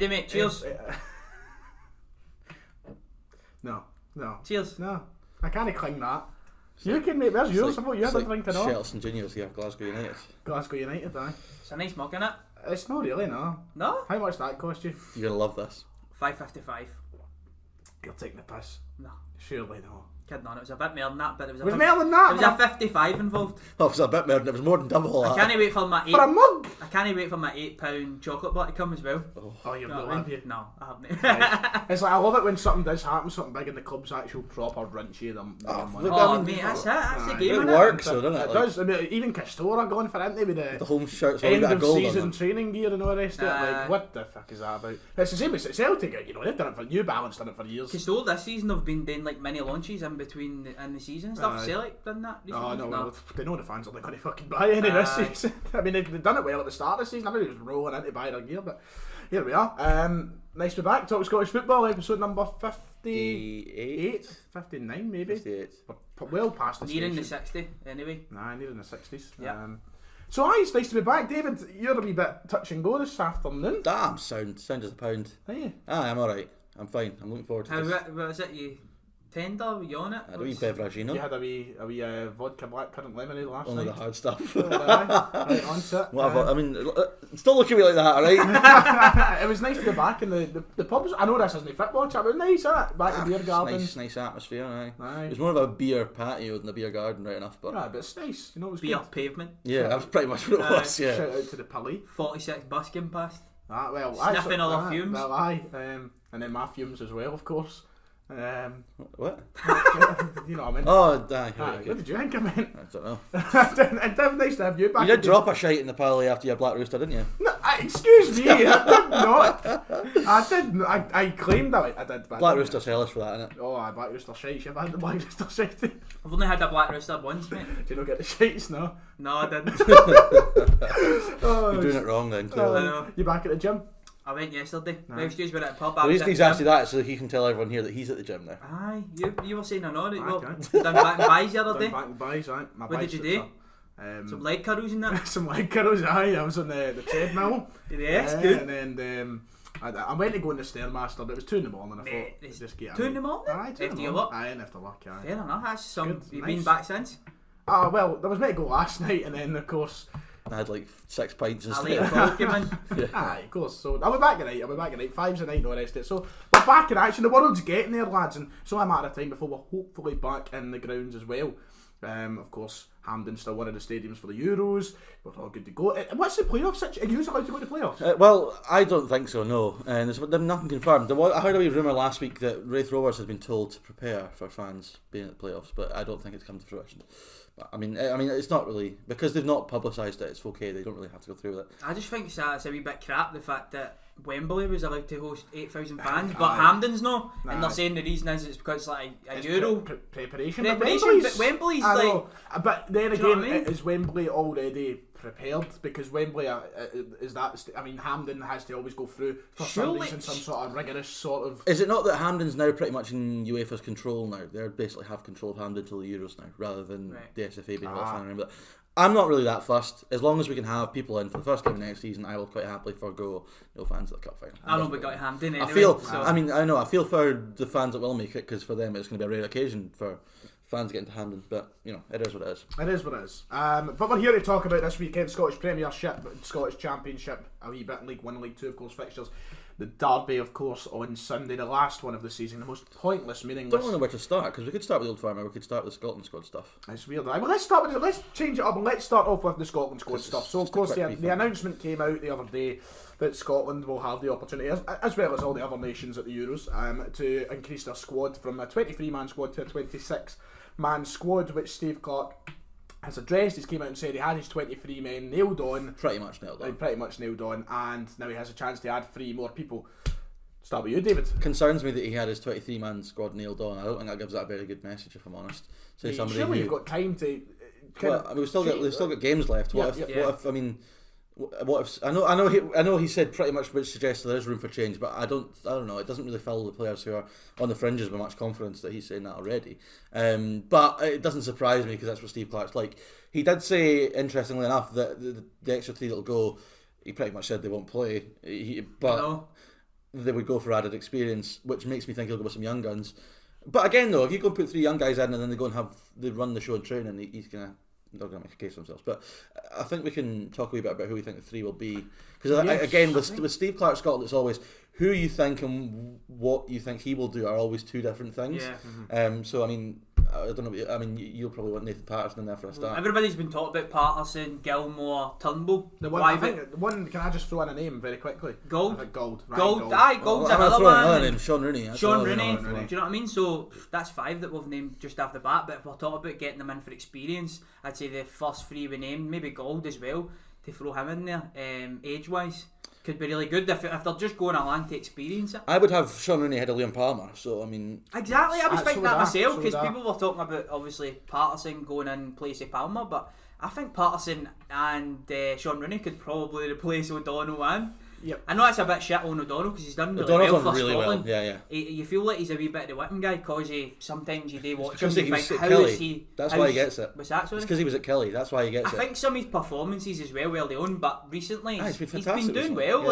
Ready, mate? Cheers. No. Cheers. No. I can't cling that. You can, mate. Where's yours? I thought you had a drink to know. Shelton Juniors here, Glasgow United. Glasgow United, aye. It's a nice mug, innit? It's not really, no. No? How much that cost you? You're gonna love this. $5.55. You're taking the piss. No. Surely no. Kidding on, it was a bit more than that, but it was a Was more than that? There was a 55 involved. Oh, it was a bit more. It was more than double that. I can't wait for my For a mug? I can't wait for my £8 chocolate bar to come as well. Oh, you've No, not have you? No, I haven't. It's like, I love it when something does happen, something big, and the club's actual proper rinse you them. Oh, mate, that's it. That's the game, It innit? works, though, doesn't it? It does. I mean, even Castora going for it, with The home shirts all end got a of gold on season them. training gear and all the rest of it. Like, what the fuck is that about? It's the same as Celtic. They've done it for New Balance, done it for years. Castore this season have been doing like mini launches in between in the season and stuff. Celtic done that recently? Oh no, well, they know the fans are going to fucking buy any this season. I mean, they've done it well at the start of the season. Everybody was rolling in to buy their gear, but here we are. Nice to be back. Talk Scottish Football, episode number 58, 59 maybe. 58. We're well past the nearing the station. 60 anyway. Nah, nearing the 60s. Yeah. So aye, it's nice to be back. David, you're a wee bit touch and go this afternoon. Damn, sound as a pound. Are you? Aye, I'm alright. I'm fine. I'm looking forward to How this. what was it? You tender? Were you on it? I had a wee beverage, you know. You had a wee vodka blackcurrant lemonade last Only night. the hard stuff. Right, on to it. What I mean, still look at me like that, alright? It was nice to be back in the pubs. I know this isn't football chat, but it was nice, isn't it? Back in the beer garden. Nice atmosphere, aye. Aye. It was more of a beer patio than a beer garden, right enough, but Yeah, but it's nice. You know, it was Beer good. pavement. yeah, that was pretty much what it was, yeah. Shout out to the Pally. 46 busking past. Well, Sniffing all our fumes. Well, aye. And then my fumes as well, of course. What? You know what I mean? Oh, aye, Aye, okay. what did you think I meant? I don't know. It's nice to have you back. You did drop a shite in the pally after your Black Rooster, didn't you? No, excuse me, I did not. I didn't. I claimed that I did. But Black Rooster's hellish for that, innit? Oh, aye, Black Rooster shite. You've had the Black Rooster shite. Do I've only had a black rooster once, mate. you not get the shites, no? No, I didn't. Oh, You're doing it wrong then, clearly. You back at the gym? I went yesterday. No. Well, excuse me, at the pub. The reason he's asked you that is so he can tell everyone here that he's at the gym now. Aye, you were saying I know that you Aye, were done back and buys the other Done day. back and buys, aye. My What did you biceps do? are, Some leg curls and that. some leg curls, aye. I was on the treadmill. Yes, good. And then I went to go on the Stairmaster, but it was 2 in the morning. I Mate, thought, it's just get 2 in the morning? Aye, 2 in After the your morning. work? Aye, and after work, aye. Fair enough, that's some. Good, You've nice. been back since? Well, there was meant to go last night, and then, of course, I had like 6 pints I late instead. call came in. aye, of course. So I'll be back tonight. 5's a night, no rest of it. So we're back in action. The world's getting there, lads, and so I'm at a time before we're hopefully back in the grounds as well. Of course, Hampden's still one of the stadiums for the Euros. We're all good to go. What's the playoffs situation? Are you allowed to go to playoffs? Well, I don't think so, no. And there's nothing confirmed. I heard a wee rumour last week that Wraith Rovers has been told to prepare for fans being at the playoffs, but I don't think it's come to fruition. But, I mean, it's not really, because they've not publicised it, it's okay, they don't really have to go through with it. I just think it's a wee bit crap, the fact that Wembley was allowed to host 8,000 fans, but Hampden's no. And they're saying the reason is it's because it's like a Euro. Preparation. Preparation, but Wembley's I like... know. But then Do you know again, what I mean? is Wembley already prepared? Because Wembley is that. I mean, Hampden has to always go through for some Surely- reason some sort of rigorous sort of. Is it not that Hampden's now pretty much in UEFA's control now? They basically have control of Hampden till the Euros now, rather than Right. the SFA being able to remember that. I'm not really that fussed. As long as we can have people in for the first game of next season, I will quite happily forgo no fans at the cup final. I know we got Hampden anyway. I feel. So. I mean, I know. I feel for the fans that will make it, because for them it's going to be a rare occasion for fans getting to Hampden. But you know, it is what it is. It is what it is. But we're here to talk about this weekend Scottish Premiership, Scottish Championship, a wee bit in League 1 and League 2, of course, fixtures. The Derby, of course, on Sunday, the last one of the season, the most pointless, I meaningless. don't know where to start, because we could start with the Old Firm, or we could start with the Scotland squad stuff. It's weird. Well, let's change it up and let's start off with the Scotland squad stuff. So, of course, the announcement came out the other day that Scotland will have the opportunity, as well as all the other nations at the Euros, to increase their squad from a 23-man squad to a 26-man squad, which Steve Clarke has addressed. He's came out and said he had his 23 men nailed on. Pretty much nailed on. And now he has a chance to add 3 more people. Start with you, David. Concerns me that he had his 23-man squad nailed on. I don't think that gives that a very good message, if I'm honest. Say somebody surely who, you've got time to. Well, I mean, we've still got games left. What if? I mean, what if? I know he said pretty much, which suggests there is room for change, but I don't know. It doesn't really fill the players who are on the fringes with much confidence that he's saying that already. But it doesn't surprise me, because that's what Steve Clarke's like. He did say, interestingly enough, that the extra 3 that'll go, he pretty much said they won't play. But they would go for added experience, which makes me think he'll go with some young guns. But again, though, if you go and put 3 young guys in and then they go and they run the show in training, they're going to make a case for themselves. But I think we can talk a wee bit about who we think the 3 will be. Because again, with Steve Clarke Scotland, it's always who you think and what you think he will do are always 2 different things. Yeah. So, I mean, I don't know. I mean, you'll probably want Nathan Patterson in there for a start. Everybody's been talking about Patterson, Gilmore, Turnbull. Can I just throw in a name very quickly? Gold. Gold's another one. Name, Sean Rooney. Do you know what I mean? So that's 5 that we've named just off the bat. But if we're talking about getting them in for experience, I'd say the first 3 we named, maybe Gold as well, to throw him in there, age-wise. Could be really good if they're just going along to experience it. I would have Sean Rooney ahead of Liam Palmer, so I mean... Exactly, I was thinking that myself, because people were talking about, obviously, Patterson going in place of Palmer, but I think Patterson and Sean Rooney could probably replace O'Donnell and... Yep. I know it's a bit shit on O'Donnell because he's done really well for Scotland. Yeah. You feel like he's a wee bit of the whipping guy because sometimes you do watch him. He was at Kelly. That's why he gets it. What's that? Sorry? It's because he was at Kelly. That's why he gets it. I think some of his performances as well early on, but recently he's been doing well.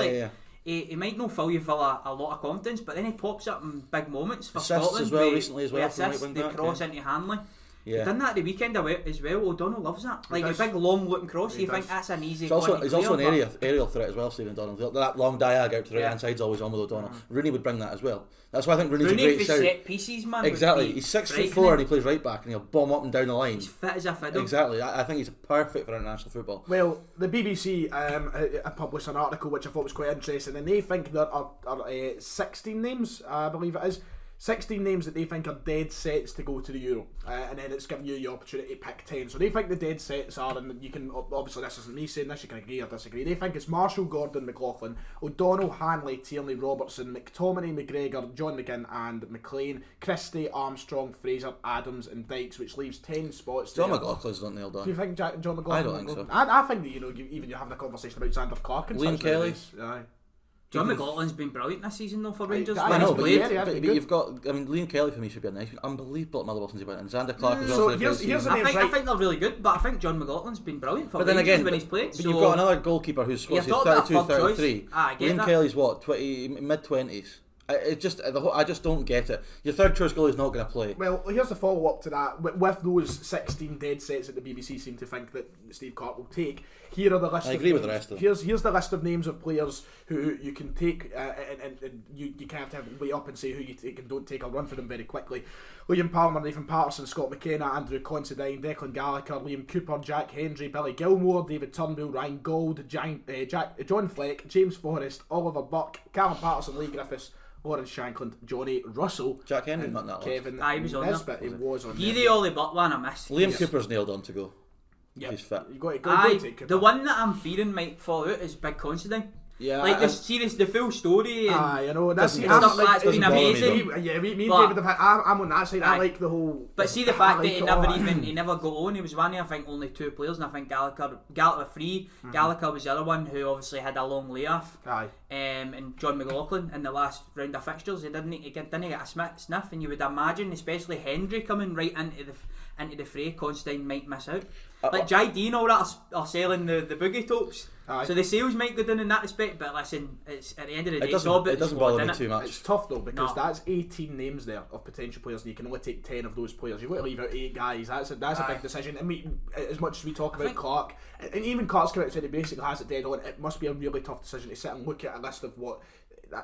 He might not fill you full of a lot of confidence, but then he pops up in big moments for Scotland. As well recently as well. The cross into Hanley. Yeah. He done that the weekend as well. O'Donnell loves that. Like a big long looking cross. You think that's an easy. He's also an aerial threat as well, Stephen O'Donnell. That long diag out to the right hand side's always on with O'Donnell. Rooney would bring that as well. That's why I think Rooney's a great shout. Set pieces, man. Exactly. He's 6'4" and he plays right back and he'll bomb up and down the line. He's fit as a fiddle. Exactly. I think he's perfect for international football. Well, the BBC published an article which I thought was quite interesting, and they think there are 16 names, I believe it is. 16 names that they think are dead sets to go to the Euro, and then it's giving you the opportunity to pick 10. So they think the dead sets are, and you can, obviously this isn't me saying this, you can agree or disagree, they think it's Marshall, Gordon, McLaughlin, O'Donnell, Hanley, Tierney, Robertson, McTominay, McGregor, John McGinn and McLean, Christie, Armstrong, Fraser, Adams and Dykes, which leaves 10 spots. John McLaughlin's not nailed on. Do you think John McLaughlin? I don't think so. I think that, you're having a conversation about Xander Clark and Liam Kelly. John McLaughlin's been brilliant this season though for Rangers. I know, but you've got. I mean, Liam Kelly for me should be a nice, unbelievable at Mother Wilson's about, and Xander Clark is also. I think they're really good, but I think John McLaughlin's been brilliant for Rangers when he's played. But you've got another goalkeeper who's 32, 33. Liam Kelly's what, mid-20s. I just don't get it. Your third choice goalie is not going to play. Well, here's the follow up to that. With those 16 dead sets that the BBC seem to think that Steve Clarke will take, here are the list. I agree with the rest of them. Here's the list of names of players who you can take, and you kind of have to weigh up and say who you take and don't take. I'll run for them very quickly. Liam Palmer, Nathan Patterson, Scott McKenna, Andrew Considine, Declan Gallagher, Liam Cooper, Jack Hendry, Billy Gilmore, David Turnbull, Ryan Gold, John Fleck, James Forrest, Oliver Buck, Callum Patterson, Lee Griffiths, Lawrence Shankland, Johnny Russell, Jack Henry, not that Kevin Nisbet. He was on there. The Ollie Buck one I missed. Liam Cooper's nailed on to go. Yeah, he's fit. You got to go take Cooper. The one that I'm fearing might fall out is Big Considine. Yeah, like the full story. You know that's been amazing. Me and David I'm on that side. I like the whole. But see the fact that he never got on. He was one of, I think, only 2 players, and I think Gallagher free. Gallagher was the other one who obviously had a long layoff. And John McLaughlin in the last round of fixtures, he didn't get a sniff, and you would imagine, especially Hendry coming right into the fray, Considine might miss out. Like Jai D and all that are selling the boogie tops. So the sales might go down in that respect, but listen, it's at the end of the day, it doesn't bother me too much. It's tough though, because that's 18 names there of potential players, and you can only take 10 of those players. You've got to leave out 8 guys. That's a big decision. And as much as we talk about Clarke, and even Clarke's come out and said he basically has it dead on, it must be a really tough decision to sit and look at a list of what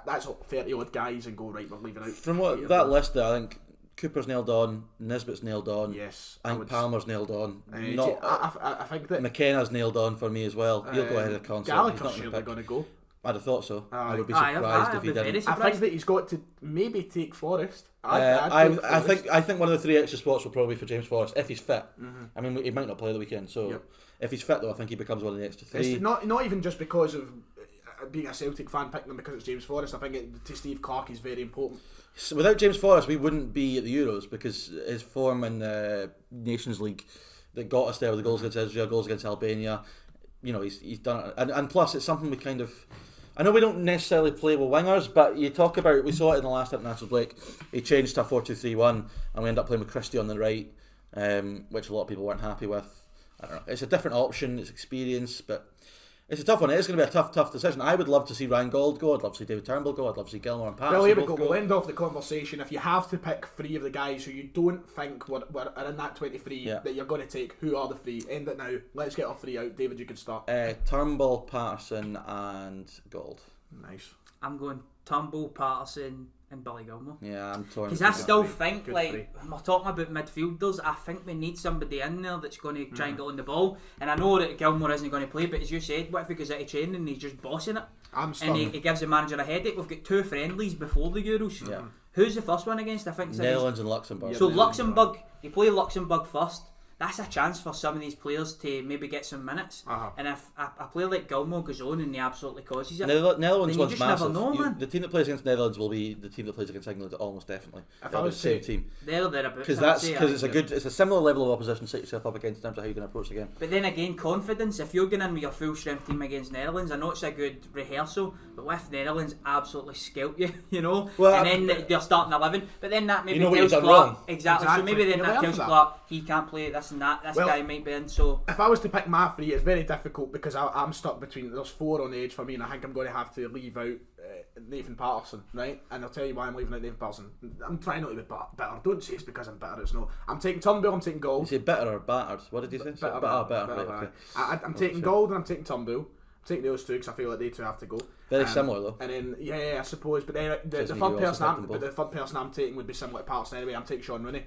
that's 30 odd guys and go, right, we're leaving out. From what that list there, I think Cooper's nailed on, Nisbet's nailed on. Yes, I think Palmer's nailed on. I think that McKenna's nailed on for me as well. He'll go ahead of the concert. Gallagher's surely going to go. I'd have thought so. I would be surprised if he didn't. I think that he's got to maybe take Forrest. I think one of the 3 extra spots will probably be for James Forrest if he's fit. I mean, he might not play the weekend, so if he's fit though, I think he becomes one of the extra 3. It's not even just because of being a Celtic fan picking him because it's James Forrest. I think to Steve Clarke is very important. So without James Forrest, we wouldn't be at the Euros because his form in the Nations League that got us there with the goals against Israel, goals against Albania, he's done it. And plus, it's something we kind of. I know we don't necessarily play with wingers, but you talk about, we saw it in the last international break. He changed to a 4-2-3-1, and we ended up playing with Christie on the right, which a lot of people weren't happy with. I don't know. It's a different option. It's experience, but It's a tough one. It is going to be a tough decision. I would love to see Ryan Gauld go. I'd love to see David Turnbull go. I'd love to see Gilmore and Patterson. Well, here we go. We'll end off the conversation. If you have to pick 3 of the guys who you don't think are in that 23 that you're going to take, who are the 3? End it now. Let's get our 3 out. David, you can start. Turnbull, Patterson, and Gauld. Nice. I'm going Turnbull, Patterson, and Billy Gilmore. Yeah, I'm torn. Because I still think, like, when we're talking about midfielders, I think we need somebody in there that's going to try and get on the ball. And I know that Gilmore isn't going to play, but as you said, what if he goes out of training and he's just bossing it? I'm stunned. And he gives the manager a headache. We've got 2 friendlies before the Euros. Yeah. Who's the first one against? I think it's Netherlands and Luxembourg. So Luxembourg, you play Luxembourg first. That's a chance for some of these players to maybe get some minutes. And if a player like Gilmore goes on and he absolutely causes it, Netherlands one's massive. Never know, the team that plays against Netherlands will be the team that plays against England almost definitely. If I was the same team, they're about because it's a similar level of opposition to set yourself up against in terms of how you can approach the game. But then again, confidence. If you're going in with your full strength team against Netherlands, I know it's a good rehearsal, but with Netherlands absolutely scalp you, you know. Well, and then they're starting 11, but then that maybe tells Clark exactly. So maybe then that tells Clark he can't play this and that. This guy might be in. So if I was to pick my 3, it's very difficult because I'm stuck between. There's 4 on the edge for me, and I think I'm going to have to leave out Nathan Patterson, right? And I'll tell you why I'm leaving out Nathan Patterson. I'm trying not to be bitter. Don't say it's because I'm bitter. It's not. I'm taking Turnbull. I'm taking Gauld. You say bitter or battered? What did you say? Bitter. Right, okay. I'm taking Gauld and I'm taking Turnbull. I'm taking those 2 because I feel like they 2 have to go. Very similar though. And then I suppose. But then the third person I'm taking would be similar to Patterson anyway. I'm taking Sean Rooney.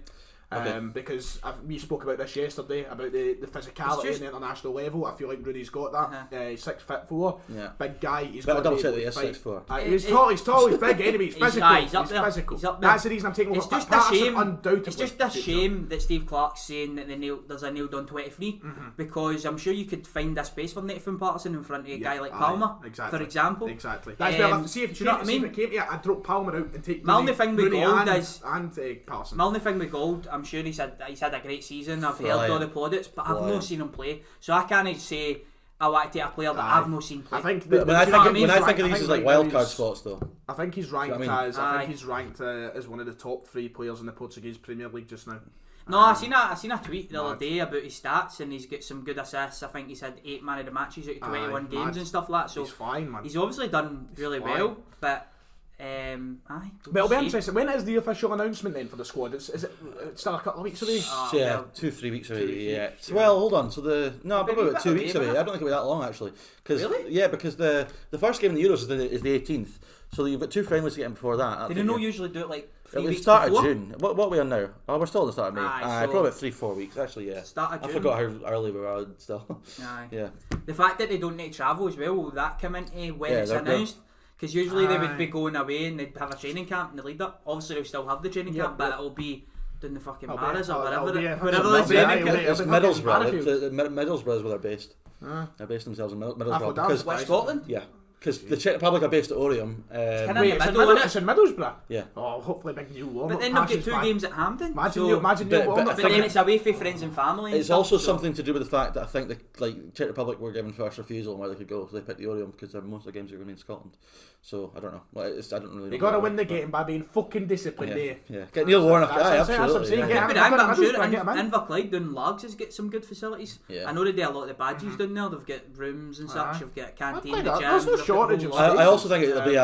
Okay. Because we spoke about this yesterday about the physicality in the international level. I feel like Rooney's got that. He's 6'4", big guy. He's got double check that he is 6'4". He's tall. He's big anyway. He's physical. He's physical. That's the reason I'm taking. It's just a shame. Undoubtedly, it's just a shame that Steve Clark's saying that there's a nailed on 23 because I'm sure you could find a space for Nathan Patterson in front of a guy like Palmer, for example. Exactly. That's where I have to see if you know what I mean. If it came to it, I'd drop Palmer out and take my only thing with Gauld and Patterson. My only thing with Gauld, I'm sure he's had a great season. I've heard all the plaudits, but I've not seen him play, so I can't say I want to take a player that I've not seen play. I think when I think of these as like wildcard spots, though, I think he's ranked as one of the top 3 players in the Portuguese Premier League just now. No, I seen a tweet the other day about his stats, and he's got some good assists. I think he's had 8 man of the matches out of 21 games and stuff like that. So he's fine, man. He's obviously done really well, but. But it'll be interesting. When is the official announcement then for the squad? Is it still a couple of weeks away? 2-3 weeks away. Yeah. Well, hold on. So probably about 2 weeks away. I don't think it'll be that long actually. Really? Yeah, because the first game in the Euros is the 18th. So you've got 2 friendlies to get in before that. They don't usually do it like 3 weeks start before? Of June. What are we on now? Oh, we're still at the start of May. Probably about 3-4 weeks actually. Yeah. Start of June. I forgot how early we were still. Yeah. The fact that they don't need to travel as well, will that come into when it's announced? Because usually they would be going away and they'd have a training camp in the lead up. Obviously they'll still have the training camp, but it'll be doing the fucking Maras or whatever the training camp. It's Middlesbrough. Middlesbrough is where they're based. They're based themselves in Middlesbrough. West Scotland? Yeah. Because the Czech Republic are based at Orium. It's in Middlesbrough? Yeah. Oh, hopefully big Neil Warnock. But then they've got 2 games at Hampden. Imagine Neil Warnock. But then it's away for friends and family. It's also something to do with the fact that I think the Czech Republic were given first refusal on where they could go, so they picked the Orium because most of the games are going to be in Scotland. So I don't know. I don't really know. You got to win the game by being fucking disciplined. Yeah. Get Neil Warnock. Absolutely. I'm sure Inverclyde doing Largs has got some good facilities. I know they do a lot of the badges down there. They've got rooms and such. They've got a canteen. There's no shortage of space. I also think it'll be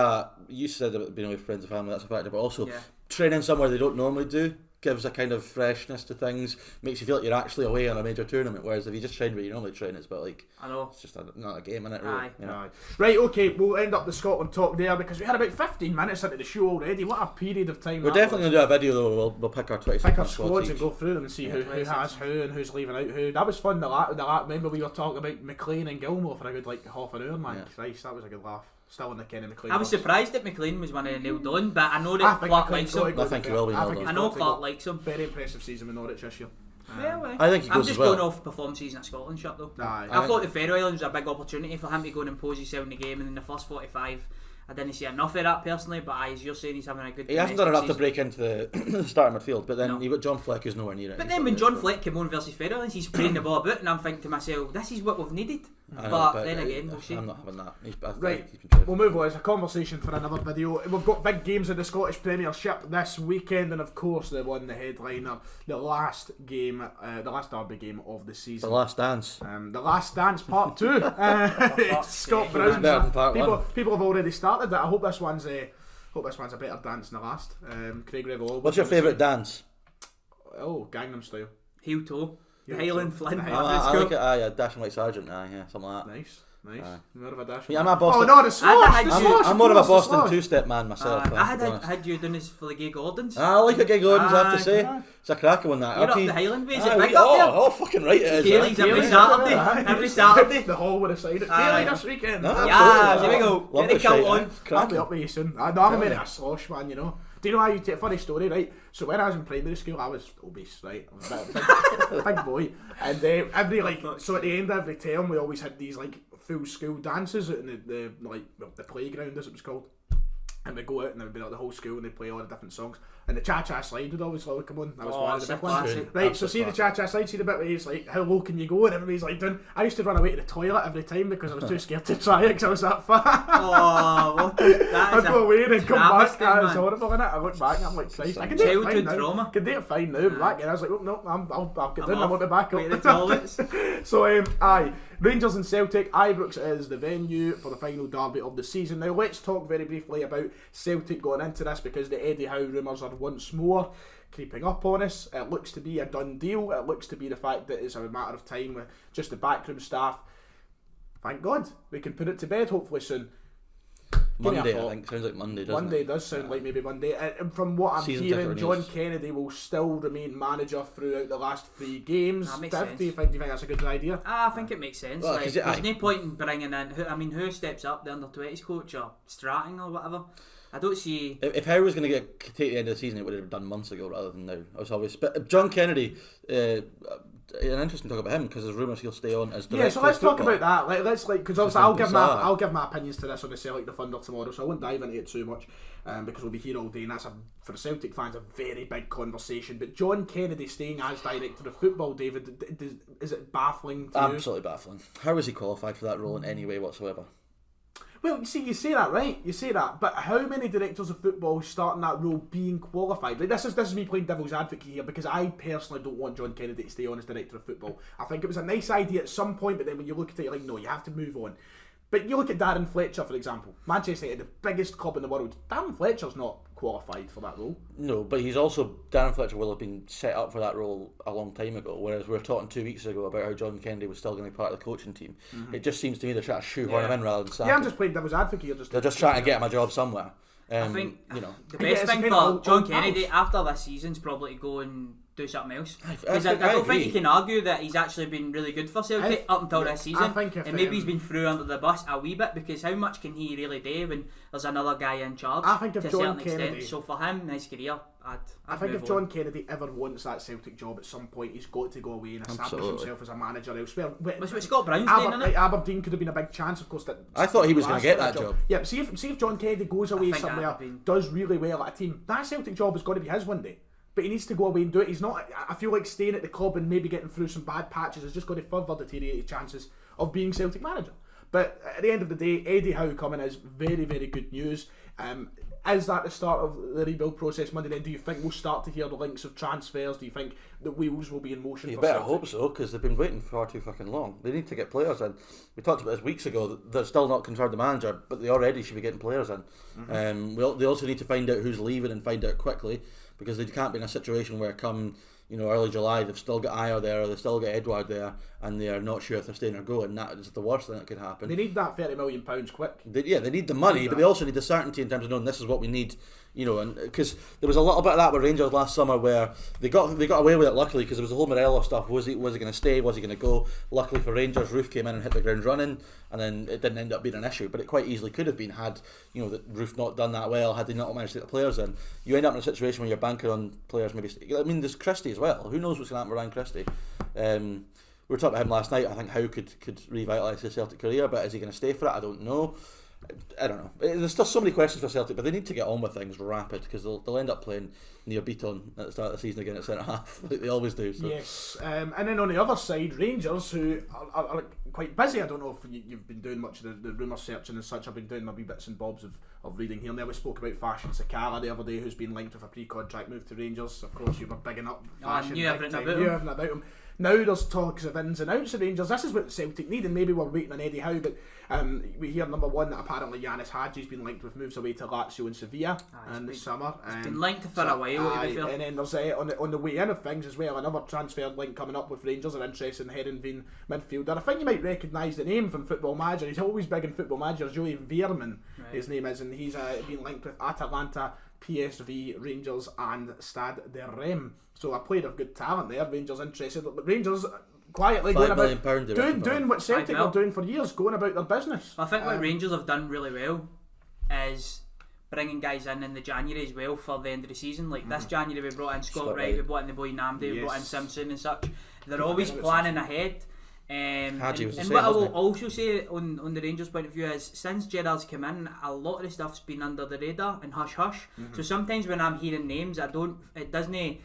you said about being with friends and family, that's a factor, but also training somewhere they don't normally do gives a kind of freshness to things, makes you feel like you're actually away on a major tournament, whereas if you just train where you normally train, it's about like, I know, it's just not a game, innit, really? Right, okay, we'll end up the Scotland talk there because we had about 15 minutes into the show already. What a period of time. We're definitely going to do a video though. We'll pick our 26 squads and go through them and see who has who and who's leaving out who. That was fun. Remember we were talking about McLean and Gilmore for a good like half an hour, man. Christ, that was a good laugh. Still in the Kenny McLean. I was surprised that McLean was one of the nailed on, but I know that Clark likes him. I think he will be nailed on. I know Clark likes him. Very impressive season with Norwich this year. I think he goes I'm just as well. going off perform season at Scotland shot though. I thought the Faroe Islands was a big opportunity for him to go and impose himself in the game, and in the first 45 I didn't see enough of that personally, but as you're saying, he's having a good. He hasn't done enough to break into the starting midfield, but then you've got John Fleck who's nowhere near it. But then when John Fleck came on versus Faroe Islands, he's playing the ball about, and I'm thinking to myself, this is what we've needed. But then again, we'll see. I'm not having that. Right, we'll move on. It's a conversation for another video. We've got big games in the Scottish Premiership this weekend, and of course the headliner, the last game, the last derby game of the season. The Last Dance. The Last Dance Part 2. Scott Brown. People have already started it. I hope this one's a better dance than the last. Craig Revel. What's your favourite dance? Oh, Gangnam Style. Heel toe. Highland Flint. I like it. Dashing White Sergeant. Something like that. Nice. More of a dash. I'm a Boston. Oh no, the slosh. I'm more of a Boston two-step man myself. I had you doing this for the Gay Gordons. I like a Gay Gordons, I have to say. It's a cracker one that. You're up the Highland way, is it big up there? Oh, fucking right it is. Gaelies every Saturday. The hall would have signed it. Gaelies this weekend. Yeah, there we go. Get the coat on. I'll be up with you soon. I'm a man of a slosh man, you know. Do you know how you take a funny story, right? So when I was in primary school, I was obese, right? I was a big boy. And so at the end of every term, we always had these full school dances out in the playground, as it was called. And we'd go out and there would be the whole school and they'd play all the different songs. And the Cha-Cha Slide would always come on. That was one of the big ones. Right, so see the Cha-Cha Slide, see the bit where he's how low can you go? And everybody's doing. I used to run away to the toilet every time because I was too scared to try it because I was that fat. Oh, I'd go away and then come back. That was horrible, innit? I look back and I'm like, Christ, I can do it fine now. I can do it fine now. Back then I was like, oh no, I'll get down. I want to back up. So Rangers and Celtic, Ibrox is the venue for the final derby of the season. Now let's talk very briefly about Celtic going into this because the Eddie Howe rumours are once more creeping up on us. It looks to be a done deal. It looks to be the fact that it's a matter of time with just the backroom staff. Thank God we can put it to bed hopefully soon. Monday, I think. Sounds like Monday, doesn't it? Monday does sound like maybe Monday. And from what I'm hearing, John Kennedy will still remain manager throughout the last 3 games. That makes sense. Do you think that's a good idea? I think it makes sense. Well, there's no point in bringing in. Who steps up, the under-20s coach or Stratton or whatever? I don't see. If Howe was going to take the end of the season, it would have done months ago rather than now. I was always. But John Kennedy. An interesting talk about him because there's rumours he'll stay on as director. Yeah, so let's talk about that. Let's because obviously I'll give my opinions to this on the Celtic Defender tomorrow, so I won't dive into it too much because we'll be here all day, and that's for Celtic fans a very big conversation. But John Kennedy staying as director of football, David, is it baffling to you? Absolutely baffling. How was he qualified for that role in any way whatsoever? Well, you say that, right? You say that, but how many directors of football start in that role being qualified? This is me playing devil's advocate here because I personally don't want John Kennedy to stay on as director of football. I think it was a nice idea at some point, but then when you look at it, you're like, no, you have to move on. But you look at Darren Fletcher, for example. Manchester United, the biggest club in the world. Darren Fletcher's not qualified for that role. No, but Darren Fletcher will have been set up for that role a long time ago, whereas we were talking 2 weeks ago about how John Kennedy was still going to be part of the coaching team. Mm-hmm. It just seems to me they're trying to shoehorn him in rather than I'm just playing devil's advocate. They're just trying to get him a job somewhere. I think the best thing for John Kennedy after this season's probably to go and do something else. Because I don't think you can argue that he's actually been really good for Celtic up until this season. And maybe he's been through under the bus a wee bit because how much can he really do when there's another guy in charge? I think if to a John certain Kennedy, extent. So for him, in his career, I think if John Kennedy ever wants that Celtic job at some point, he's got to go away and establish himself as a manager elsewhere. That's what Scott Brown's doing, isn't it? Aberdeen could have been a big chance, of course. I thought he was going to get that job. Yeah, but see if John Kennedy goes away somewhere, does really well at a team, that Celtic job is going to be his one day. But he needs to go away and do it. He's not. I feel like staying at the club and maybe getting through some bad patches is just going to further deteriorate his chances of being Celtic manager. But at the end of the day, Eddie Howe coming is very, very good news. Is that the start of the rebuild process Monday then? Do you think we'll start to hear the links of transfers? Do you think the wheels will be in motion? You for better Celtic? hope so, because they've been waiting far too fucking long. They need to get players in. We talked about this weeks ago. They're still not confirmed the manager, but they already should be getting players in. Mm-hmm. They also need to find out who's leaving and find out quickly, because they can't be in a situation where come early July they've still got Ayer there or they've still got Edouard there and they are not sure if they're staying or going. That is the worst thing that could happen. They need that £30 million quick. They need the money, but they also need the certainty in terms of knowing this is what we need. And because there was a little bit of that with Rangers last summer where they got away with it luckily because there was the whole Morelos stuff. Was he going to stay? Was he going to go? Luckily for Rangers, Roof came in and hit the ground running, and then it didn't end up being an issue. But it quite easily could have been had that Roof not done that well, had they not managed to get the players in. You end up in a situation where you're banking on players maybe. There's Christie as well. Who knows what's going to happen with Ryan Christie? We were talking about him last night. I think Howe could revitalise his Celtic career, but is he going to stay for it? I don't know. I don't know. There's still so many questions for Celtic, but they need to get on with things rapid because they'll end up playing near Beaton at the start of the season again at centre half, like they always do. So. Yes, and then on the other side, Rangers, who are quite busy. I don't know if you've been doing much of the rumour searching and such. I've been doing my wee bits and bobs of reading here and there. We spoke about Fashion Sakala the other day, who's been linked with a pre-contract move to Rangers. Of course, you were bigging up Fashion. Knew everything about him. Now there's talks of ins and outs of Rangers. This is what Celtic need, and maybe we're waiting on Eddie Howe, but we hear number one that apparently Yanis Hadji's been linked with moves away to Lazio and Sevilla in the summer. He's been linked for a while, to be fair. And then there's on the way in of things as well, another transfer link coming up with Rangers are interested in Heerenveen midfielder. I think you might recognise the name from Football Manager. He's always big in Football Manager. Joey Veerman, his name is, and he's been linked with Atalanta, PSV, Rangers and Stade de Reims. So a player of good talent there. Rangers interested. Rangers quietly going about doing what Celtic were doing for years, going about their business. I think what Rangers have done really well is bringing guys in the January as well for the end of the season. Like this January we brought in Scott Wright, we brought in the boy Namdi, we brought in Simpson and such. They're always planning ahead. And what I will also say on the Rangers' point of view is since Gerrard's come in, a lot of the stuff's been under the radar and hush hush. So sometimes when I'm hearing names, it doesn't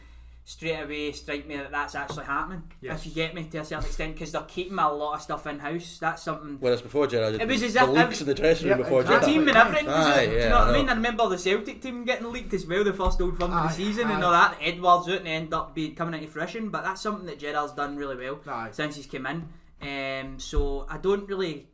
straight away strike me that that's actually happening. If you get me, to a certain extent, because they're keeping a lot of stuff in house. That's something. Whereas before Gerrard, it was as the leaks in the dressing room before Gerrard. The team and everything. Do you know what I mean? I remember the Celtic team getting leaked as well, the first Old Firm of the season and all that. Edwards out and end up coming into fruition, but that's something that Gerrard's done really well since he's come in. So I don't really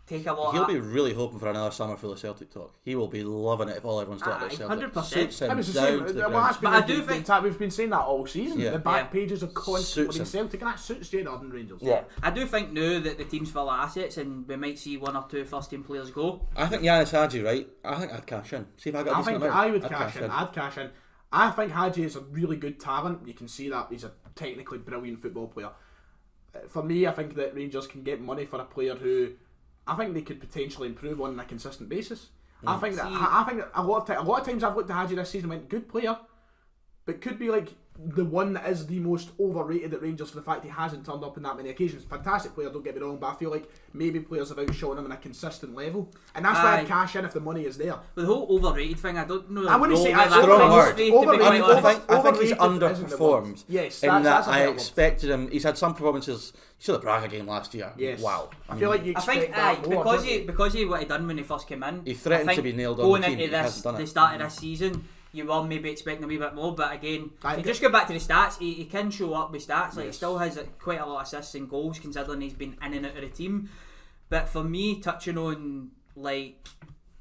take a lot. He'll be really hoping for another summer full of Celtic talk. He will be loving it if all everyone's talking about Celtic. 100%. But I do think we've been saying that all season. The back pages are constantly Celtic, and that suits Gerrard and Rangers. I do think now that the team's full of assets, and we might see one or two first team players go. I think Yanis Hadji, right? I think I'd cash in. See if I got. I think I would cash in. I'd cash in. I think Hadji is a really good talent. You can see that he's a technically brilliant football player. For me, I think that Rangers can get money for a player who I think they could potentially improve on a consistent basis. I think that a lot of times I've looked at Hadji this season and went, good player, but could be like the one that is the most overrated at Rangers for the fact he hasn't turned up on that many occasions. Fantastic player, don't get me wrong, but I feel like maybe players have outshone him on a consistent level, and that's why I'd cash in if the money is there. But the whole overrated thing, I don't know. I wouldn't say that's strong word. I think he's underperformed. Yes, in that I expected him. He's had some performances. You saw the Braga game last year. Yes. Wow. I feel like you expect that more, because he what he done when he first came in. He threatened to be nailed on the team. Going into the start of this season, you were maybe expecting a wee bit more, but again, if you just go back to the stats, he can show up with stats. Like he still has quite a lot of assists and goals, considering he's been in and out of the team. But for me, touching on like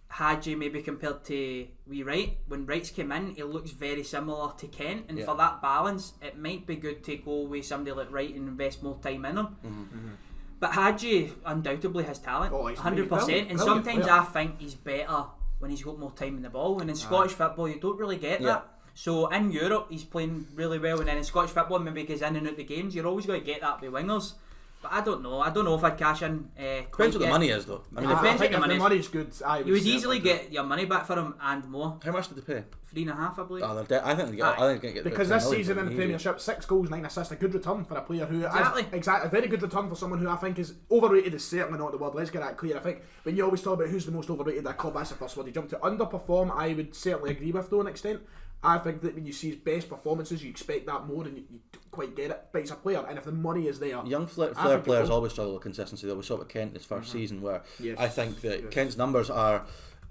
Hadji maybe compared to Wright, when Wright's came in, he looks very similar to Kent, and for that balance, it might be good to go with somebody like Wright and invest more time in him. But Hadji undoubtedly has talent, 100%, and sometimes I think he's better when he's got more time in the ball, and in Scottish football you don't really get that. So in Europe he's playing really well, and then in Scottish football maybe he goes in and out the games. You're always going to get that with wingers. But I don't know if I'd cash in. Depends what the money is though. I mean, depends what the money's good. You would easily get your money back for him and more. How much did they pay? 3.5, I believe. I think they get because this season in the Premiership, 6 goals, 9 assists, a good return for a player who exactly a very good return for someone who I think is overrated. Is certainly not the word. Let's get that clear. I think when you always talk about who's the most overrated at a club, that's the first word you jump to. Underperform, I would certainly agree with to an extent. I think that when you see his best performances, you expect that more, and you don't quite get it. But he's a player, and if the money is there, young flair players always struggle with consistency. Though we saw with Kent his first season, where I think that Kent's numbers are.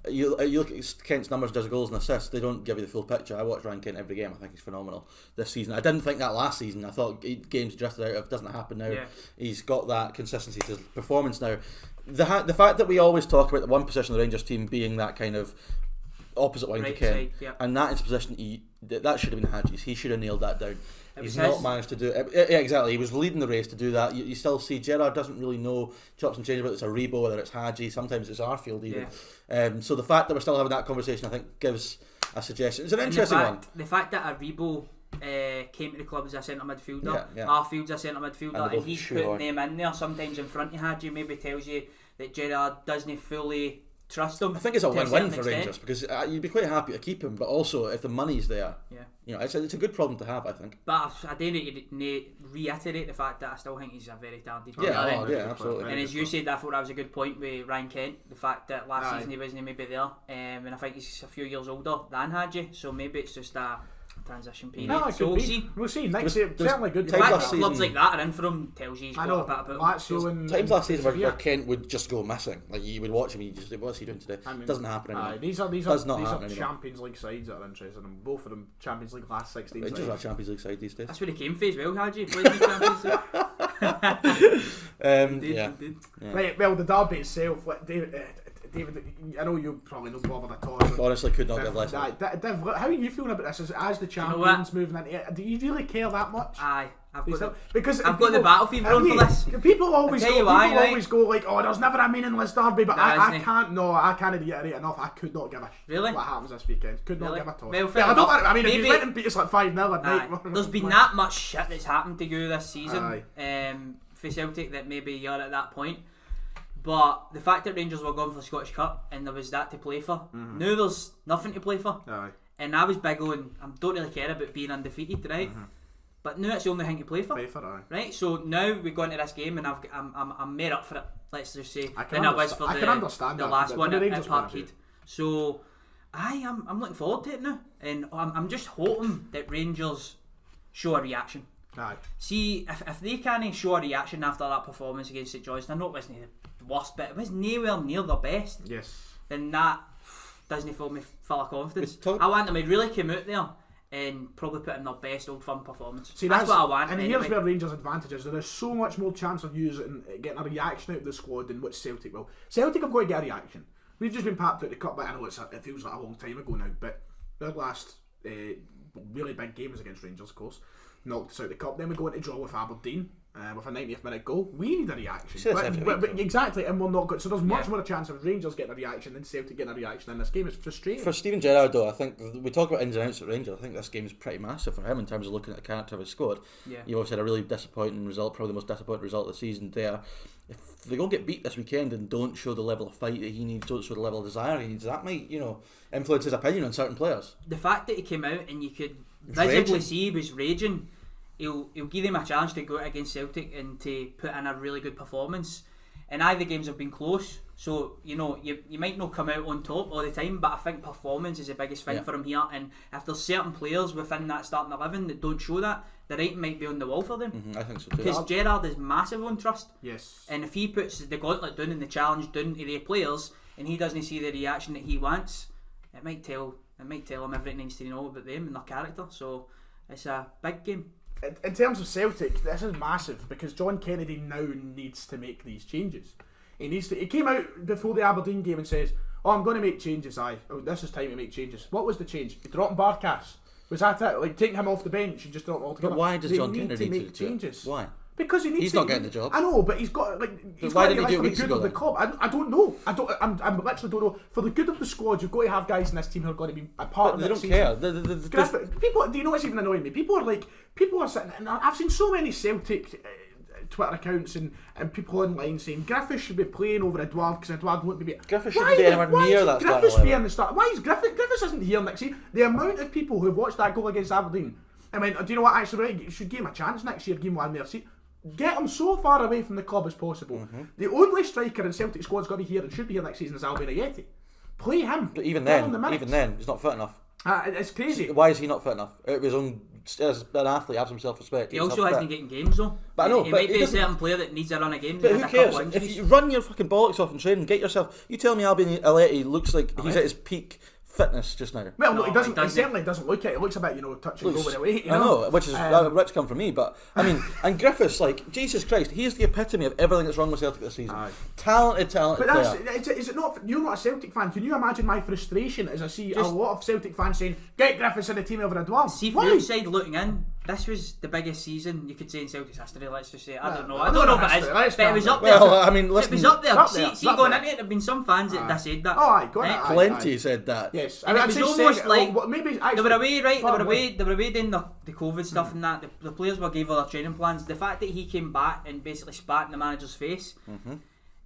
You look at Kent's numbers, does goals and assists, they don't give you the full picture. I watch Ryan Kent every game. I think he's phenomenal this season. I didn't think that last season. I thought games drifted out. It doesn't happen now. He's got that consistency to his performance now. The fact that we always talk about the one position of the Rangers team being that kind of opposite line to Kent, and that is position that should have been Hadji's. He should have nailed that down. He's not managed to do it. Yeah, exactly. He was leading the race to do that. You still see Gerrard doesn't really know chops and changes, whether it's a Rebo, whether it's Hadji, sometimes it's Arfield even. So the fact that we're still having that conversation, I think, gives a suggestion. It's an interesting one. The fact that a Rebo came to the club as a centre midfielder, Arfield's a centre midfielder, and he's putting them in there sometimes in front of Hadji, maybe tells you that Gerrard doesn't fully trust him. I think it's a win-win for Rangers because you'd be quite happy to keep him, but also if the money's there, it's a good problem to have, I think. But I do need to reiterate the fact that I still think he's a very talented player. Yeah, absolutely. And as you said, I thought that was a good point with Ryan Kent, the fact that last season he wasn't maybe there, and I think he's a few years older than Hadji, so maybe it's just a transition period. No, so we'll see. Next year, certainly good. The fact that clubs like that are in for him tells you he's got a bit of it. Times last season where Kent would just go missing. Like you would watch him, you just what's he doing today? Doesn't happen anymore. These are Champions League sides that are interested in. Both of them Champions League last 16. Rangers are a Champions League side these days. That's where he came for as well, Hadji. Played in the Champions League. Right, well, the derby itself, David, I know you probably don't bother at all. Honestly, could not give less. Div, how are you feeling about this as the champions moving into it? Do you really care that much? Aye, I've got the battle fever on for this. People always go like, oh, there's never a meaningless derby, but I can't reiterate enough. I could not give a shit what happens this weekend. Could not give a toss. Well, if you went and beat us like 5-0 at night. There's been that much shit that's happened to you this season for Celtic that maybe you're at that point. But the fact that Rangers were going for the Scottish Cup and there was that to play for, now there's nothing to play for. And I was big on, I don't really care about being undefeated, right? But now it's the only thing to play for. Right? So now we go into this game and I'm made up for it, let's just say, than I was for the last one at Parkhead. So I'm looking forward to it now. And I'm just hoping that Rangers show a reaction. See, if they can't show a reaction after that performance against St Johnstone, I know it wasn't the worst, but it was nowhere near the best. Then that doesn't fill me full of confidence. I want them to really come out there and probably put in their best old firm performance. See, that's what I want. And here's where Rangers' advantage is. There is so much more chance of using getting a reaction out of the squad than what Celtic will. Celtic have got to get a reaction. We've just been packed out the cup, but I know it feels like a long time ago now, but their last really big game was against Rangers, of course. Knocked us out the cup. Then we go into draw with Aberdeen with a 90th minute goal. We need a reaction, but exactly, and we're not good. So there's much more a chance of Rangers getting a reaction than Celtic getting a reaction in this game. It's frustrating for Steven Gerrard, though. I think we talk about ins and outs at Rangers. I think this game is pretty massive for him in terms of looking at the character of his squad. You obviously had a really disappointing result, probably the most disappointing result of the season there. If they go get beat this weekend and don't show the level of fight that he needs, don't show the level of desire he needs, that might influence his opinion on certain players. The fact that he came out and you could visibly see he was raging. He'll give them a chance to go out against Celtic and to put in a really good performance. And the games have been close, so you might not come out on top all the time, but I think performance is the biggest thing for him here. And if there's certain players within that starting 11 that don't show that, the writing might be on the wall for them. I think so too. Because Gerrard is massive on trust. Yes. And if he puts the gauntlet down and the challenge down to the players, and he doesn't see the reaction that he wants, it might tell him everything he needs to know about them and their character. So it's a big game. In terms of Celtic, this is massive because John Kennedy now needs to make these changes. He came out before the Aberdeen game and says, "Oh, I'm going to make changes. This is time to make changes." What was the change? Dropping Barkas. Was that it? Like taking him off the bench and just dropping him altogether? But why does John Kennedy need to make changes? Why? Because he's not getting the job. I know, but he's got he's why got did he do it weeks ago? The club. I don't know. I literally don't know. For the good of the squad, you've got to have guys in this team who are going to be a part of it. They don't care. People, do you know what's even annoying me? People are sitting, and I've seen so many Celtic Twitter accounts and people online saying Griffiths should be playing over Edouard because Edouard won't be. Griffiths shouldn't be anywhere near that start. Griffiths be in the start. Why is Griffiths isn't here next year? The amount of people who've watched that goal against Aberdeen, I mean, do you know what? Actually, you should give him a chance next year. Give him one more seat. Get him so far away from the club as possible. The only striker in Celtic squad's got to be here and should be here next season is Albion Ayeti. Play him. But even then, he's not fit enough. It's crazy. Why is he not fit enough? Out of his own, as an athlete, have some self-respect. He also hasn't getting games though. But I know, he might be a certain player that needs a run of games. But who cares? If you run your fucking bollocks off and train and get yourself, you tell me Albion Ayeti looks like he's at his peak fitness just now. Well, no, he doesn't. He certainly doesn't look it. It looks a bit, touch and go with away. I know, which is rich come from me. But I mean, and Griffiths, like Jesus Christ, he is the epitome of everything that's wrong with Celtic this season. Talented But is it not? You're not a Celtic fan. Can you imagine my frustration as I see a lot of Celtic fans saying, "Get Griffiths in the team over Edouard"? See, from the outside looking in, this was the biggest season you could say in Celtic's history. Let's just say, I don't know if it is, but it was up there. Well, I mean, listen, it was up there. See, going into it, there've been some fans that said that. Oh, aye, plenty said that. Yes, and it was almost like maybe they were away, right? They were away doing the COVID stuff and that. The players were gave all their training plans. The fact that he came back and basically spat in the manager's face,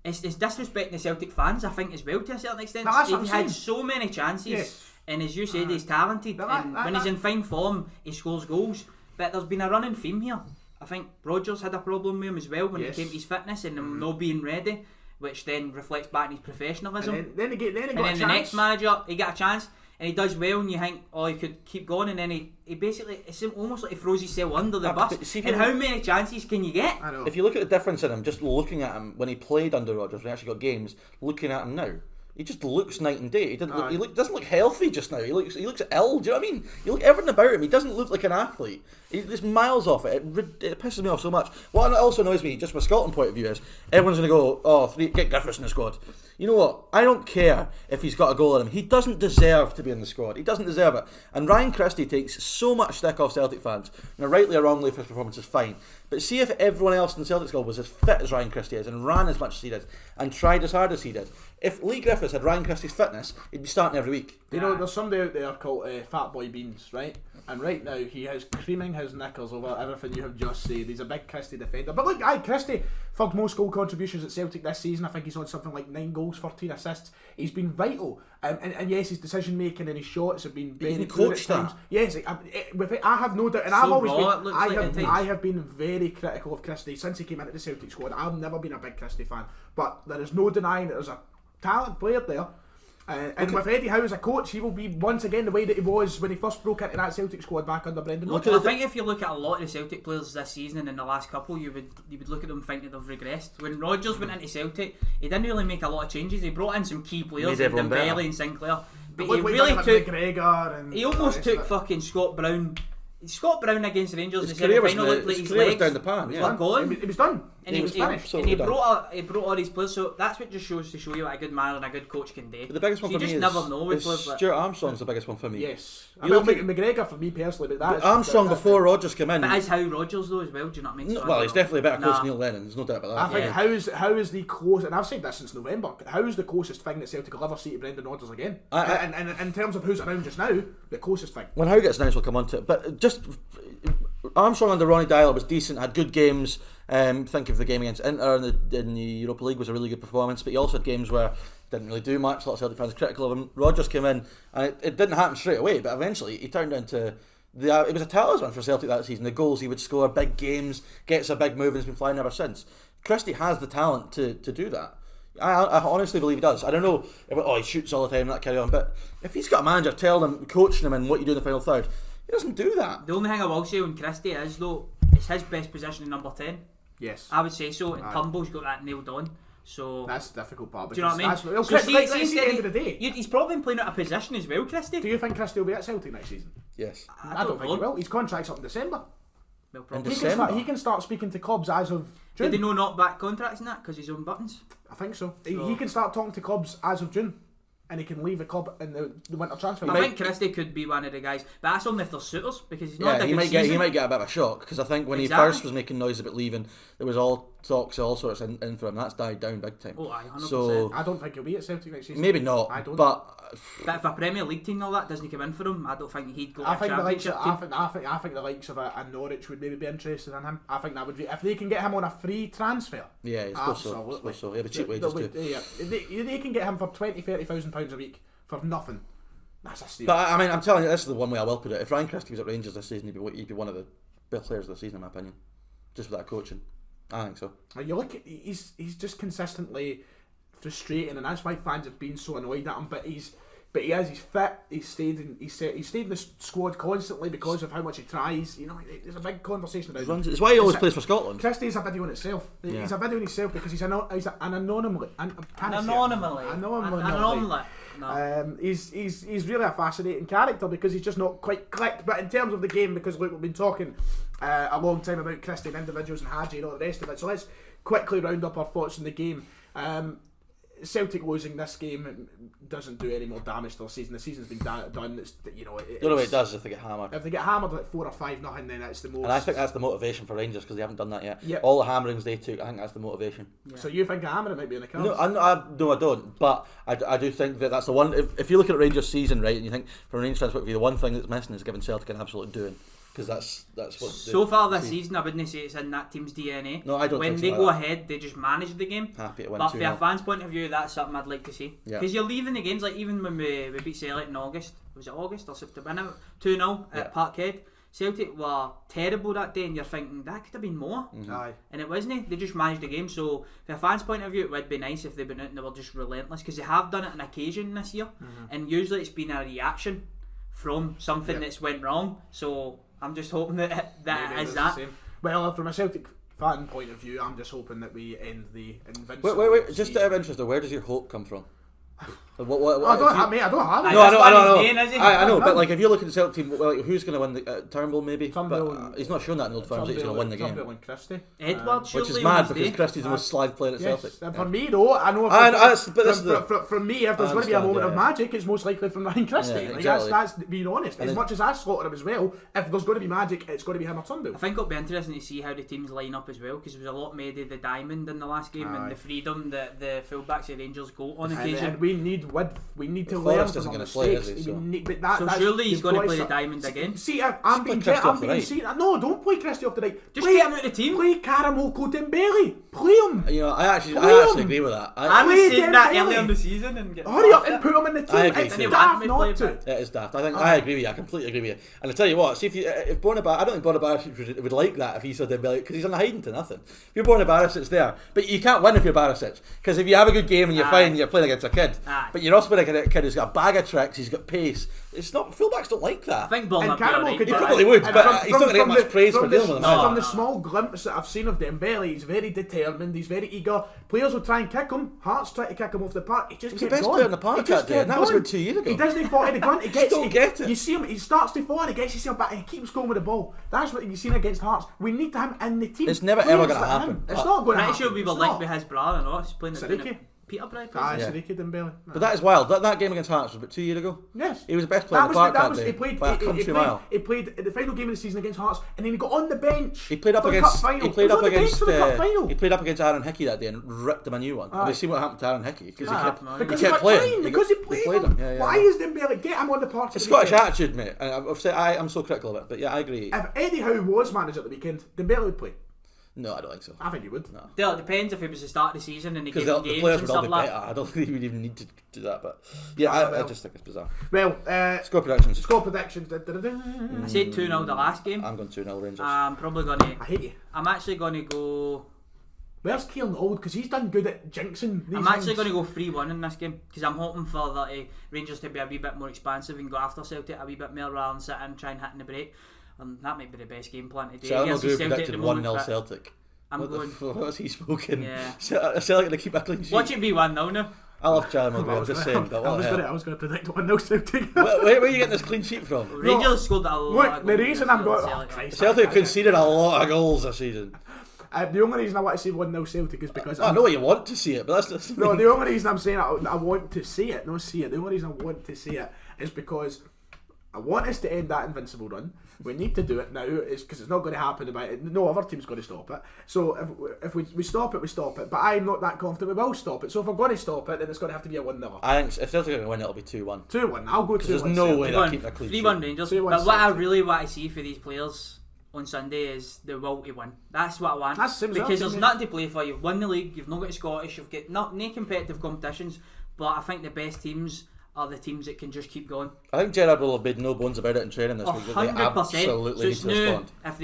it's disrespecting the Celtic fans, I think, as well, to a certain extent. He had so many chances, and as you said, he's talented, and when he's in fine form, he scores goals. But there's been a running theme here. I think Rodgers had a problem with him as well when it came to his fitness and him not being ready, which then reflects back in his professionalism. And then the next manager, he got a chance, and he does well, and you think, oh, he could keep going, and then he basically, it's almost like he throws himself under the bus. And how many chances can you get? I know. If you look at the difference in him, just looking at him when he played under Rodgers, when he actually got games, looking at him now, he just looks night and day. He doesn't look healthy just now. He looks ill. Do you know what I mean? You look everything about him. He doesn't look like an athlete. He's miles off it. It pisses me off so much. What also annoys me, just from a Scotland point of view, is everyone's going to go, get Griffiths in the squad. You know what? I don't care if he's got a goal in him. He doesn't deserve to be in the squad. He doesn't deserve it. And Ryan Christie takes so much stick off Celtic fans. Now, rightly or wrongly, for his performance is fine. But see if everyone else in the Celtic squad was as fit as Ryan Christie is and ran as much as he did and tried as hard as he did. If Lee Griffiths had Ryan Christie's fitness, he'd be starting every week. You know, there's somebody out there called Fat Boy Beans, right? And right now he is creaming his knickers over everything you have just said. He's a big Christie defender. But look, Christie, third most goal contributions at Celtic this season. I think he's on something like 9 goals, 13 assists. He's been vital. And yes, his decision making and his shots have been very good at times. Yes, I have no doubt. And I've always been. I have been very critical of Christie since he came into the Celtic squad. I've never been a big Christie fan, but there is no denying that there's a talent player there. And with Eddie Howe as a coach, he will be once again the way that he was when he first broke into that Celtic squad back under Brendan Rodgers. I think if you look at a lot of the Celtic players this season and in the last couple, you would look at them thinking they've regressed. When Rodgers went into Celtic, he didn't really make a lot of changes. He brought in some key players, like Dembele and Sinclair, but he really took McGregor and he almost took fucking Scott Brown against Rangers in the semi-final looked like his legs down the pan. were gone. It was done. And he was finished. And he brought all these players, so that's what just shows to show you what a good manager and a good coach can do. But the biggest one for me is never know with Stuart Armstrong's the biggest one for me. Yes. McGregor for me personally, but that Armstrong before Rodgers came in. But as Howe Rodgers though as well, do you know what I mean? Well, he's definitely a better coach than Neil Lennon, there's no doubt about that. I think how is the closest, and I've said this since November, how is the closest thing that Celtic will ever see to Brendan Rodgers again? And in terms of who's around just now, the closest thing. When Howe gets announced, we'll come on to it. But just Armstrong under Ronnie Dyer was decent, had good games. Think of the game against Inter in the Europa League was a really good performance, but he also had games where didn't really do much. A lot of Celtic fans critical of him. Rodgers came in, and it didn't happen straight away, but eventually he turned into it was a talisman for Celtic that season. The goals he would score, big games, gets a big move, and has been flying ever since. Christie has the talent to do that. I honestly believe he does. I don't know if he shoots all the time and that carry on, but if he's got a manager telling him, coaching him, and what you do in the final third, he doesn't do that. The only thing I will say on Christie is though, it's his best position in number 10. Yes, I would say so. And Turnbull's got that nailed on. So that's the difficult part. Do you know what I mean? So at the end of the day, he's probably playing out of position as well, Christie. Do you think Christie will be at Celtic next season? Yes. I don't think he will. His contract's up in December. Well, probably. He can start speaking to clubs as of June. Did they no knock back contracts in that because he's on buttons? I think so. He can start talking to clubs as of June. And he can leave the club in the winter transfer. I think Christie could be one of the guys, but that's only if they're suitors because he's not. Yeah, he might get a bit of a shock because I think when he first was making noise about leaving, there was all talks, all sorts in for him. That's died down big time. Oh, 100%. So I don't think he'll be at Celtic next season. Maybe not. I don't. But if a Premier League team and all that doesn't come in for him, I don't think he'd go. I think the likes of Norwich would maybe be interested in him. I think that would be if they can get him on a free transfer. Yeah, absolutely. So yeah, the cheap wages too. Yeah, they can get him for £20,000-30,000 a week. For nothing. That's a steal. But I mean, I'm telling you, this is the one way I will put it. If Ryan Christie was at Rangers this season, he'd be one of the best players of the season, in my opinion. Just with that coaching. I think so. You look at, he's just consistently frustrating, and that's why fans have been so annoyed at him. But he's fit. He's stayed in the squad constantly because of how much he tries. You know, there's a big conversation about it. It's why he always plays for Scotland. Christie's a video in itself. Yeah. He's a video in himself because he's an anomaly. No. He's really a fascinating character because he's just not quite clicked. But in terms of the game, because look, we've been talking a long time about Christie and individuals and Hadji and all the rest of it. So let's quickly round up our thoughts on the game. Celtic losing this game doesn't do any more damage to the season. The season's been done. It's, you know, the only way it does is if they get hammered. If they get hammered like 4 or 5-0, then that's the most. And I think that's the motivation for Rangers because they haven't done that yet. Yep. All the hammerings they took, I think that's the motivation. Yeah. So you think a hammering might be in the cards? No, I don't. But I do think that's the one. If you look at Rangers' season, right, and you think from a Rangers fans' point of view, the one thing that's missing is giving Celtic an absolute doing. because that's what. So far this season, I wouldn't say it's in that team's DNA. No, I don't. When they go ahead, they just manage the game. Happy to win. But from a fan's point of view, that's something I'd like to see. Because Yeah. you're leaving the games, like even when we beat Celtic in August, was it August or September? 2-0 at Parkhead. Celtic were terrible that day, and you're thinking that could have been more. Aye. And it wasn't. They just managed the game. So from a fan's point of view, it would be nice if they'd been out and they were just relentless, because they have done it on occasion this year, and usually it's been a reaction from something that's went wrong. So I'm just hoping that it is that. Well, from a Celtic fan point of view, I'm just hoping that we end the invincible. Wait. Just out of interest, where does your hope come from? What, I don't have it. No, I know, but like if you look at the Celtic team, like, who's going to win the Turnbull maybe? But he's not shown that in Old Firm that he's going to win the game. Turnbull and Christie. Edwards, which is mad because Christie's the most slagged player at Celtic. And for me though, I know. For me, if there's going to be a moment of magic, it's most likely from Ryan Christie. Yeah, like exactly. that's being honest. As much as I slotted him as well, if there's going to be magic, it's going to be him or Turnbull. I think it'll be interesting to see how the teams line up as well, because there was a lot made of the diamond in the last game and the freedom that the fullbacks of Rangers go on occasion. And we need width. We need to learn from our mistakes. So surely he's going to play the diamond again. See, I'm being no, don't play Christie off the right. Just get him out of the team. Play Karamoko Dembele. Play him. You know, I actually agree with that. I was saying that earlier in the season and hurry up and put him in the team. It's daft not to. It is daft. I agree with you. I completely agree with you. And I tell you what, see if Borna, I don't think Borna Barisic would like that if he saw Dembele, because he's on hiding to nothing. If you're Borna Barisic there, but you can't win if you're Barisic, because if you have a good game and you're fine, you're playing against a kid. But you're also playing against a kid who's got a bag of tricks, he's got pace. It's not, fullbacks don't like that. I think Borna could he probably would, but he's not going to get much praise for dealing with From the small glimpse that I've seen of Dembele, he's very determined, he's very eager. Players will try and kick him. Hearts try to kick him off the park. He just kept going. He's the best player in the park that day, and that was about 2 years ago. He doesn't fall to the gun. He gets it. You see him, he starts to fall and he gets himself back and he keeps going with the ball. That's what you've seen against Hearts. We need him in the team. It's never ever going to happen. It's not going to happen. Pretty sure we were linked with his brother and us playing the Peterborough. Sariki Dembele. But that is wild. That game against Hearts was about 2 years ago. Yes. He was the best player in the park that day. He played by a country mile. He played the final game of the season against Hearts, and then he got on the bench. He played up against Aaron Hickey that day and ripped him a new one. Have you seen what happened to Aaron Hickey? Because he kept playing. Because he played him. Why is Dembele? Get him on the park. It's Scottish attitude, mate. And I've said I'm so critical of it, but yeah, I agree. If Eddie Howe was manager at the weekend, Dembele would play. No, I don't think so. I think he would. No. It depends if it was the start of the season and he gave the games players and would all stuff be like better. I don't think he would even need to do that. But yeah, I just think it's bizarre. Well, score predictions. I said 2-0 the last game. I'm going 2-0 Rangers. I'm probably going to. I hate you. I'm actually going to go. Where's Keelan Old? Because he's done good at jinxing these I'm actually going to go 3-1 in this game, because I'm hoping for the Rangers to be a wee bit more expansive and go after Celtic a wee bit more rather than sit and try and hit in the break. And that might be the best game plan today. So I'm predicted 1-0 Celtic. I'm going. What's he spoken? Yeah. Celtic to keep a clean sheet. Watch it be 1-0 now. I love Charlie Mulgrew, I'm just saying. But I was going to predict 1-0 Celtic. Where are you getting this clean sheet from? Rangers scored a lot. Look, the reason I'm going. Celtic conceded a lot of goals this season. The only reason I want to say 1-0 Celtic is because I know you want to see it, but that's just no. The only reason I'm saying I want to see it, not see it. The only reason I want to see it is because I want us to end that invincible run. We need to do it now. It's because it's not going to happen. No other team's going to stop it. So if we stop it, we stop it. But I'm not that confident we will stop it. So if we're going to stop it, then it's going to have to be a 1-0. I think if Celtic are going to win, it'll be 2-1. 2-1. I'll go 2-1. There's no way they'll keep a clean sheet. 3-1 Rangers. But what I really want to see for these players on Sunday is the will to win. That's what I want. That's simple. Because there's nothing to play for. You've won the league, you've not got Scottish, you've got no competitive competitions, but I think the best teams are the teams that can just keep going. I think Gerrard will have made no bones about it in training this week. 100%. They absolutely need to respond. If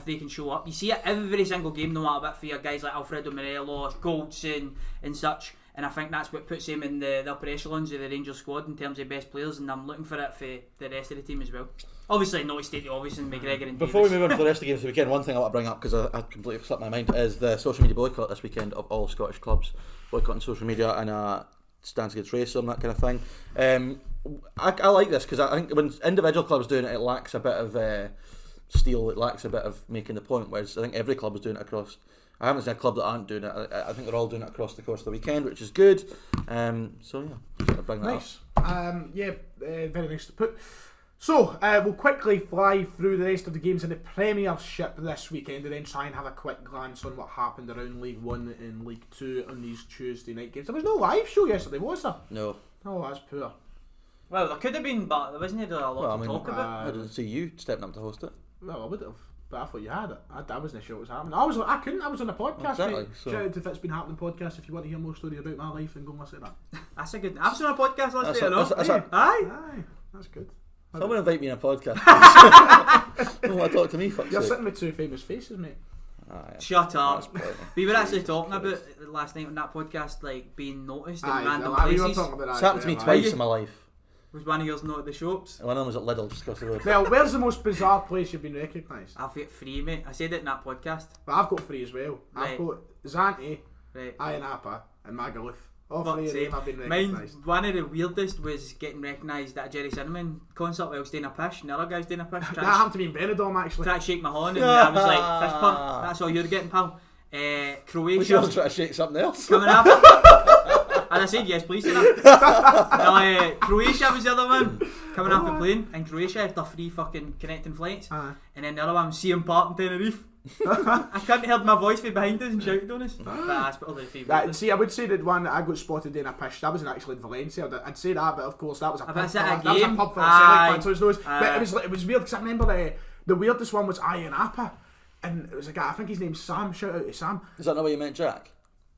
they can show up. You see it every single game, no matter what, for your guys like Alfredo Morelos, Goldson and such. And I think that's what puts him in the upper echelons of the Rangers squad in terms of best players, and I'm looking for it for the rest of the team as well. Obviously, not to state the obvious in McGregor and Before Davis. we move on to the rest of the games of the weekend, one thing I want to bring up, because I completely slipped my mind, is the social media boycott this weekend of all Scottish clubs. Boycotting social media and stance against racism, that kind of thing. I like this, because I think when individual clubs doing it, it lacks a bit of steel, it lacks a bit of making the point, whereas I think every club is doing it across. I haven't seen a club that aren't doing it. I think they're all doing it across the course of the weekend, which is good. So yeah, just to bring that nice. Up. Very nice to put. So we'll quickly fly through the rest of the games in the Premiership this weekend, and then try and have a quick glance on what happened around League 1 and League 2 on these Tuesday night games. There was no live show yesterday, was there? No. Oh, that's poor. Well, there could have been, but there wasn't a lot to talk about. I didn't see you stepping up to host it. Well, I would have. But I thought you had it. I wasn't sure what was happening. I was on a podcast. Exactly, so. Shout out to Fit's Been Happening podcast. If you want to hear more stories about my life, then go and listen to that. That's a good. I was on a podcast last day. Aye, that's good. Someone invite me on a podcast. Don't want to talk to me. You're sitting with two famous faces, mate. Shut up. We were actually talking about last night on that podcast, like being noticed in random places. We were talking about that. It's happened to me twice in my life. Was one of yours not at the shops? One of them was at Lidl, just across the road. Well, where's the most bizarre place you've been recognised? I've got 3, mate. I said it in that podcast. But I've got 3 as well. Right. I've got Zante, Right. Iron Appa, and Magaluf. All 3 of them have been Mine, recognised. one of the weirdest was getting recognised at a Jerry Cinnamon concert while I was doing a pish, and the other guy's doing a pish. That happened to me in Benidorm, actually. Tried to shake my horn, and I was like, fist pump. That's all you're getting, pal. Croatia. Was you also trying to shake something else? Coming up. And I said, yes, please, no, Croatia was the other one. Coming off the plane, and Croatia had their 3 fucking connecting flights. And then the other one was CM Park in Tenerife. I couldn't hear my voice from behind us and shouted on us. But that's probably the favourite. See, I would say that one that I got spotted doing a pish, that wasn't actually in Valencia. I'd say that, but of course that was a pub. That was a pub for the Celtic fans, so it was but it was weird because I remember the weirdest one was Iron Appa, and it was a guy, I think his name's Sam. Shout out to Sam. Is that not where you met Jack?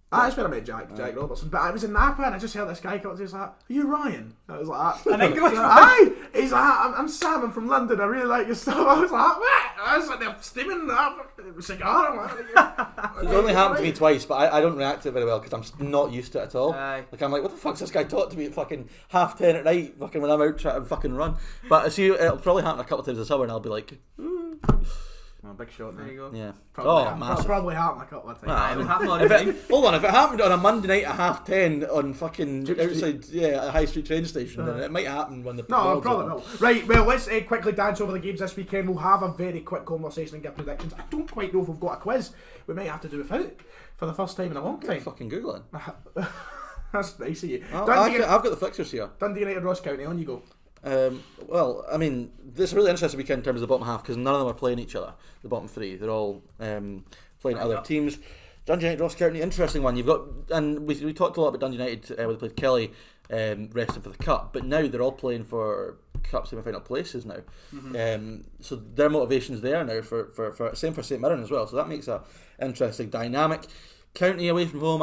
That's where I met Jack Robertson. But I was in Napa and I just heard this guy come up to me, he's like, "Are you Ryan?" I was like, and then goes, "Aye." He's like, "I'm Sam, I'm from London, I really like your stuff." I was like, "What?" I was like, they're steaming a cigar. It's only happened to me twice, but I don't react to it very well because I'm not used to it at all. Like I'm like, what the fuck's this guy talking to me at fucking 10:30 at night, fucking when I'm out trying to fucking run. But I see it'll probably happen a couple of times this summer, and I'll be like, Oh, big shot. There you go. Yeah. Massive. Probably happened a couple of times. Hold on, if it happened on a Monday night at 10:30 on fucking outside, a high street train station, then it might happen when the no, probably will. Right, well, let's quickly dance over the games this weekend. We'll have a very quick conversation and give predictions. I don't quite know if we've got a quiz. We might have to do without it for the first time in a long time. Fucking Googling. That's nice of you. I've got the fixtures here. Dundee United, Ross County, on you go. Well, I mean, this is a really interesting weekend in terms of the bottom half because none of them are playing each other. The bottom 3, they're all playing other teams. Dundee United, Ross County, interesting one. You've got, and we talked a lot about Dundee United when they played Kelly, resting for the cup, but now they're all playing for cup semi-final places now. So their motivation's there now for same for St Mirren as well. So that makes a interesting dynamic. County away from home,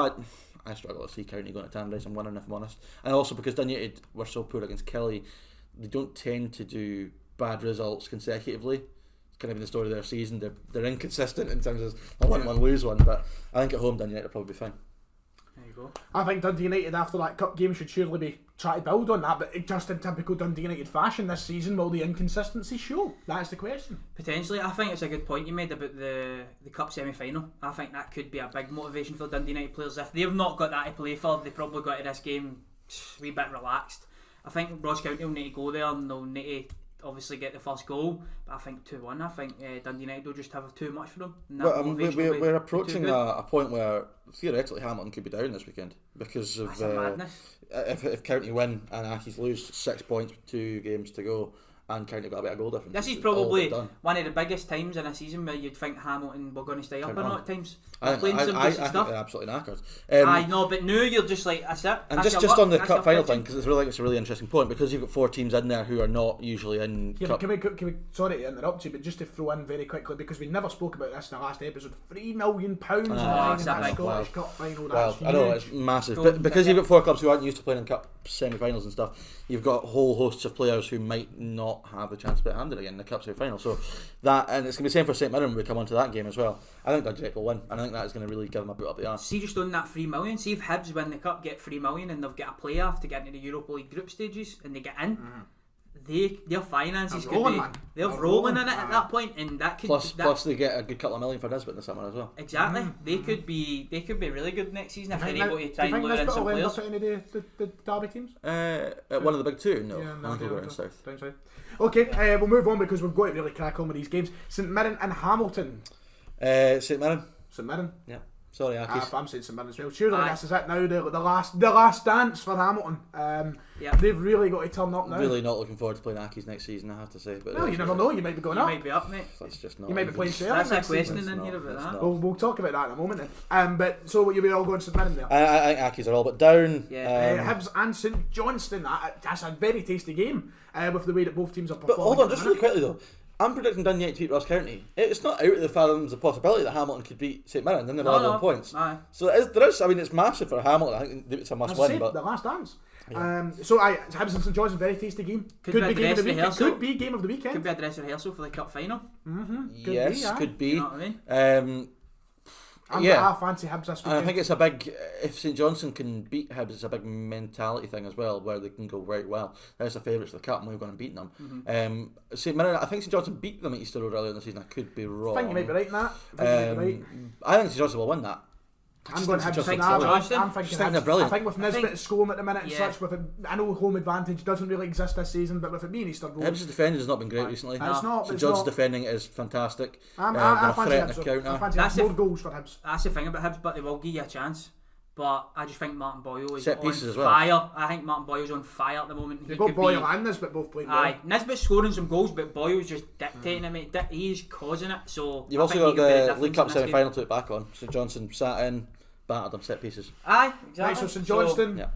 I struggle to see County going to Tannadice and winning, if I'm honest. And also because Dundee United were so poor against Kelly, they don't tend to do bad results consecutively. It's kind of been the story of their season. They're inconsistent in terms of a win one, lose one, but I think at home Dundee United will probably be fine. There you go. I think Dundee United after that cup game should surely be trying to build on that, but just in typical Dundee United fashion this season, will the inconsistency show? That's the question. Potentially, I think it's a good point you made about the cup semi-final. I think that could be a big motivation for Dundee United players. If they've not got that to play for, they probably got to this game a wee bit relaxed. I think Ross County will need to go there and they'll need to obviously get the first goal, but I think 2-1. I think Dundee United will just have too much for them. We're approaching a point where theoretically Hamilton could be down this weekend because of if County win and Accies lose 6 points with 2 games to go. And County got a bit of goal difference. This is probably one of the biggest times in a season where you'd think Hamilton were going to stay up or not at times. I think they're absolutely knackered. I know, but now you're just like, that's it. And just on the cup final thing, because it's a really interesting point, because you've got 4 teams in there who are not usually in cup. Can we sorry to interrupt you, but just to throw in very quickly, because we never spoke about this in the last episode, £3 million in that Scottish Cup final. Well, I know, it's massive. But because you've got 4 clubs who aren't used to playing in cup semi-finals and stuff, you've got whole hosts of players who might not have the chance to put a hand in again in the cup semi-final. So that, and it's going to be the same for St Mirren when we come on to that game as well. I think Dundee United will win, and I think that is going to really give them a boot up the arse. See, just on that $3 million, see if Hibs win the cup, get $3 million, and they've got a playoff to get into the Europa League group stages, and they get in. Their finances could be they're rolling in it at that point, and that could plus they get a good couple of million for Nisbet in the summer as well. Exactly, they could be really good next season if they're able to try and lure in some players. Do you think Nisbet will end up any of the derby teams? One of the big 2, no. I think we'll go down south. Okay, we'll move on because we've got to really crack on with these games. St Mirren and Hamilton. St Mirren. St Mirren. Yeah. Sorry, Accies. I'm saying St Mirren as well. Surely this is it now, the last dance for Hamilton. They've really got to turn up now. Really not looking forward to playing Accies next season, I have to say. But well, you never know, you might be going up. You might be up, mate. That's just not. You might be playing Celtic. That's a question in here about that. We'll talk about that in a moment then. But so you'll be all going St Mirren there? I think Accies are all but down. Hibs and St Johnstone, that's a very tasty game with the way that both teams are performing. But hold on, just really quickly though. I'm predicting Dundee to beat Ross County. It's not out of the fathoms of possibility that Hamilton could beat St Mirren, then they'll have 1 points. Aye. So there is. I mean, it's massive for Hamilton. I think it's a must win. But the last dance. Yeah. Hibs and St John's, a very tasty game. Could be game of the weekend. Could be game of the weekend. Could be a dress rehearsal for the cup final. Could be. You know what I mean? I fancy Hibs this weekend. And I think it's a big. If St Johnstone can beat Hibs, it's a big mentality thing as well, where they can go very well. There's the favourites for the cup, and we're going to beat them. St Mirren, I think St Johnstone beat them at Easter Road earlier in the season. I could be wrong. I think you might be right in that. I think St Johnstone will win that. I'm going to have I'm thinking brilliant. I think with Nisbet at Scone at the minute and such, I know home advantage doesn't really exist this season, but with it being Easter Road, Hibs' defending has not been great recently. It's not. St John's defending is fantastic. I fancy more goals for Hibs. That's the thing about Hibs, but they will give you a chance. But I just think Martin Boyle is set on pieces fire. As well. I think Martin Boyle's on fire at the moment. Both Boyle and Nisbet both playing well. Aye, Nisbet's scoring some goals, but Boyle's just dictating it, mate. He's causing it. So you've also got the League Cup semi-final to look back on. St Johnstone sat in, battered them set pieces. Aye, exactly. Right, so St Johnstone. Yeah.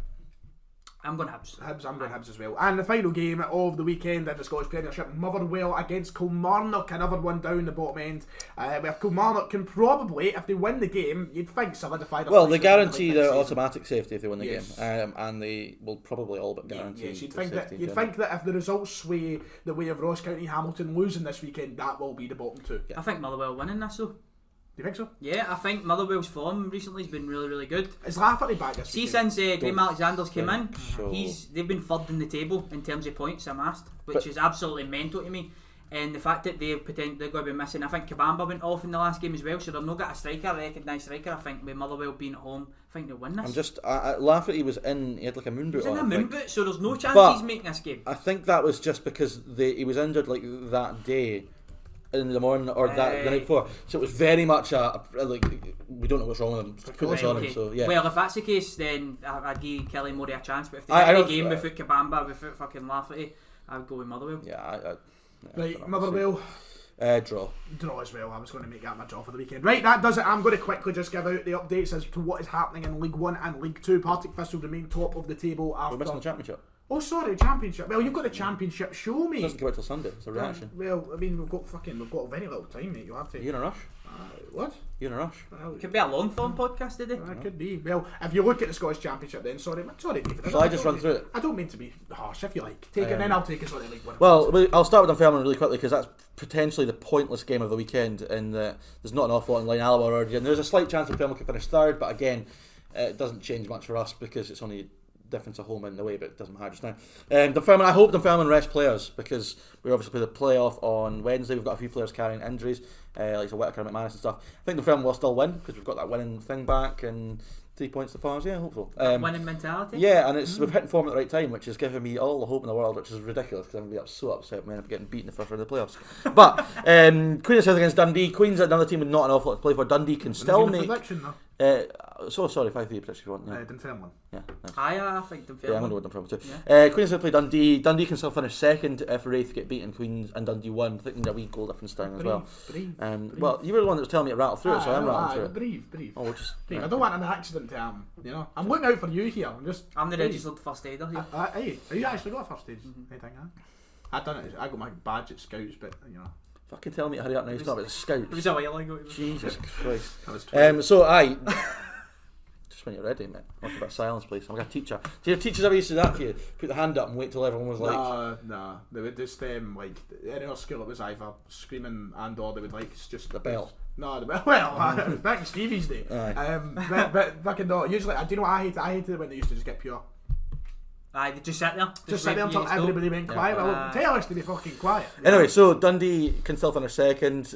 I'm going Hibs. I'm going Hibs as well. And the final game of the weekend in the Scottish Premiership, Motherwell against Kilmarnock, another one down the bottom end. Where Kilmarnock can probably, if they win the game, you'd think solidify their Well, they guarantee their automatic safety if they win the game, and they will probably all but guarantee. Yes, you'd think that if the results sway the way of Ross County Hamilton losing this weekend, that will be the bottom two. I think Motherwell winning this though. Do you think so? Yeah, I think Motherwell's form recently has been really, really good. Is Lafferty back this weekend? Since Graham Alexander's came in, so they've been third in the table in terms of points amassed, which is absolutely mental to me. And the fact that they're going to be missing, I think Kabamba went off in the last game as well, so they've not got a striker, a recognised striker. I think with Motherwell being at home, I think they'll win this. Lafferty was in, he had like a moon boot on. He's in a moon boot, so there's no chance he's making this game. I think that was just because he was injured like that day. In the morning or the night before, so it was very much like we don't know what's wrong with him. Put this on him, so yeah. Well, if that's the case, then I'd give Kelly Murray a chance. But if they win the game without Kabamba, without fucking Lafferty, I would go with Motherwell. Right, Motherwell. Draw as well. I was going to make that my draw for the weekend. Right, that does it. I'm going to quickly just give out the updates as to what is happening in League 1 and League 2. Partick Thistle remain top of the table after. We're missing the Championship. Oh, sorry, Championship. Well, you've got the Championship show, mate. It doesn't come out till Sunday. It's a reaction. Well, I mean, we've got very little time, mate. You have to. You in a rush? What? You in a rush? It could be a long form podcast today. It could be. Well, if you look at the Scottish Championship, then sorry, David. Shall I just run through it? I don't mean to be harsh. If you like, take it, then I'll take us on the League 1. Well, I'll start with Dunfermline really quickly because that's potentially the pointless game of the weekend, and there's not an awful lot in line. Alloa already, and there's a slight chance Dunfermline could finish third, but again, it doesn't change much for us because it's only difference of home and away, but it doesn't matter just now. I hope Dunfermline rest players because we obviously play the playoff on Wednesday. We've got a few players carrying injuries, like Whittaker and McManus and stuff. I think Dunfermline will still win because we've got that winning thing back and 3 points to pause. Yeah, hopeful. Winning mentality. Yeah, and we've hit form at the right time, which is giving me all the hope in the world, which is ridiculous because I'm going to be so upset when I end up getting beaten in the first round of the playoffs. But Queen says against Dundee. Queen's another team with not an awful lot to play for. Dundee can still make. So sorry, 5-3 prediction if you want. Yeah. Dunfermline. Yeah, nice. I think Dunfermline. Yeah, I'm going to go with Dunfermline too. Yeah. Queen's going to play Dundee. Dundee can still finish second if Wraith get beaten. Queens and Dundee won. I think there's a wee goal difference down as well. Well, you were the one that was telling me to rattle through it, so I'm rattling through it. Brief. Oh, just. I don't want an accident to you know. I'm looking out for you here. I'm the registered first aider here. Hey, have you actually got a first aid? I done it. I got my badge at Scouts, but you know. Fucking tell me to hurry up now. It's not about the Scouts. It was a while ago. Jesus Christ. So just when you're ready, mate. Talk about silence, please. I'm going to teach her. Do your teachers ever used to do that to you? Put the hand up and wait till everyone was like. Nah. They would just in our school it was either screaming and or they would just the bell. No, the bell. Well, back in Stevie's day. But fucking no. Usually, do you know what I hated? I hated when they used to just get pure. Aye, they just sit there. Just sit there until everybody went quiet. Well, tell us to be fucking quiet. Anyway, so Dundee can still finish second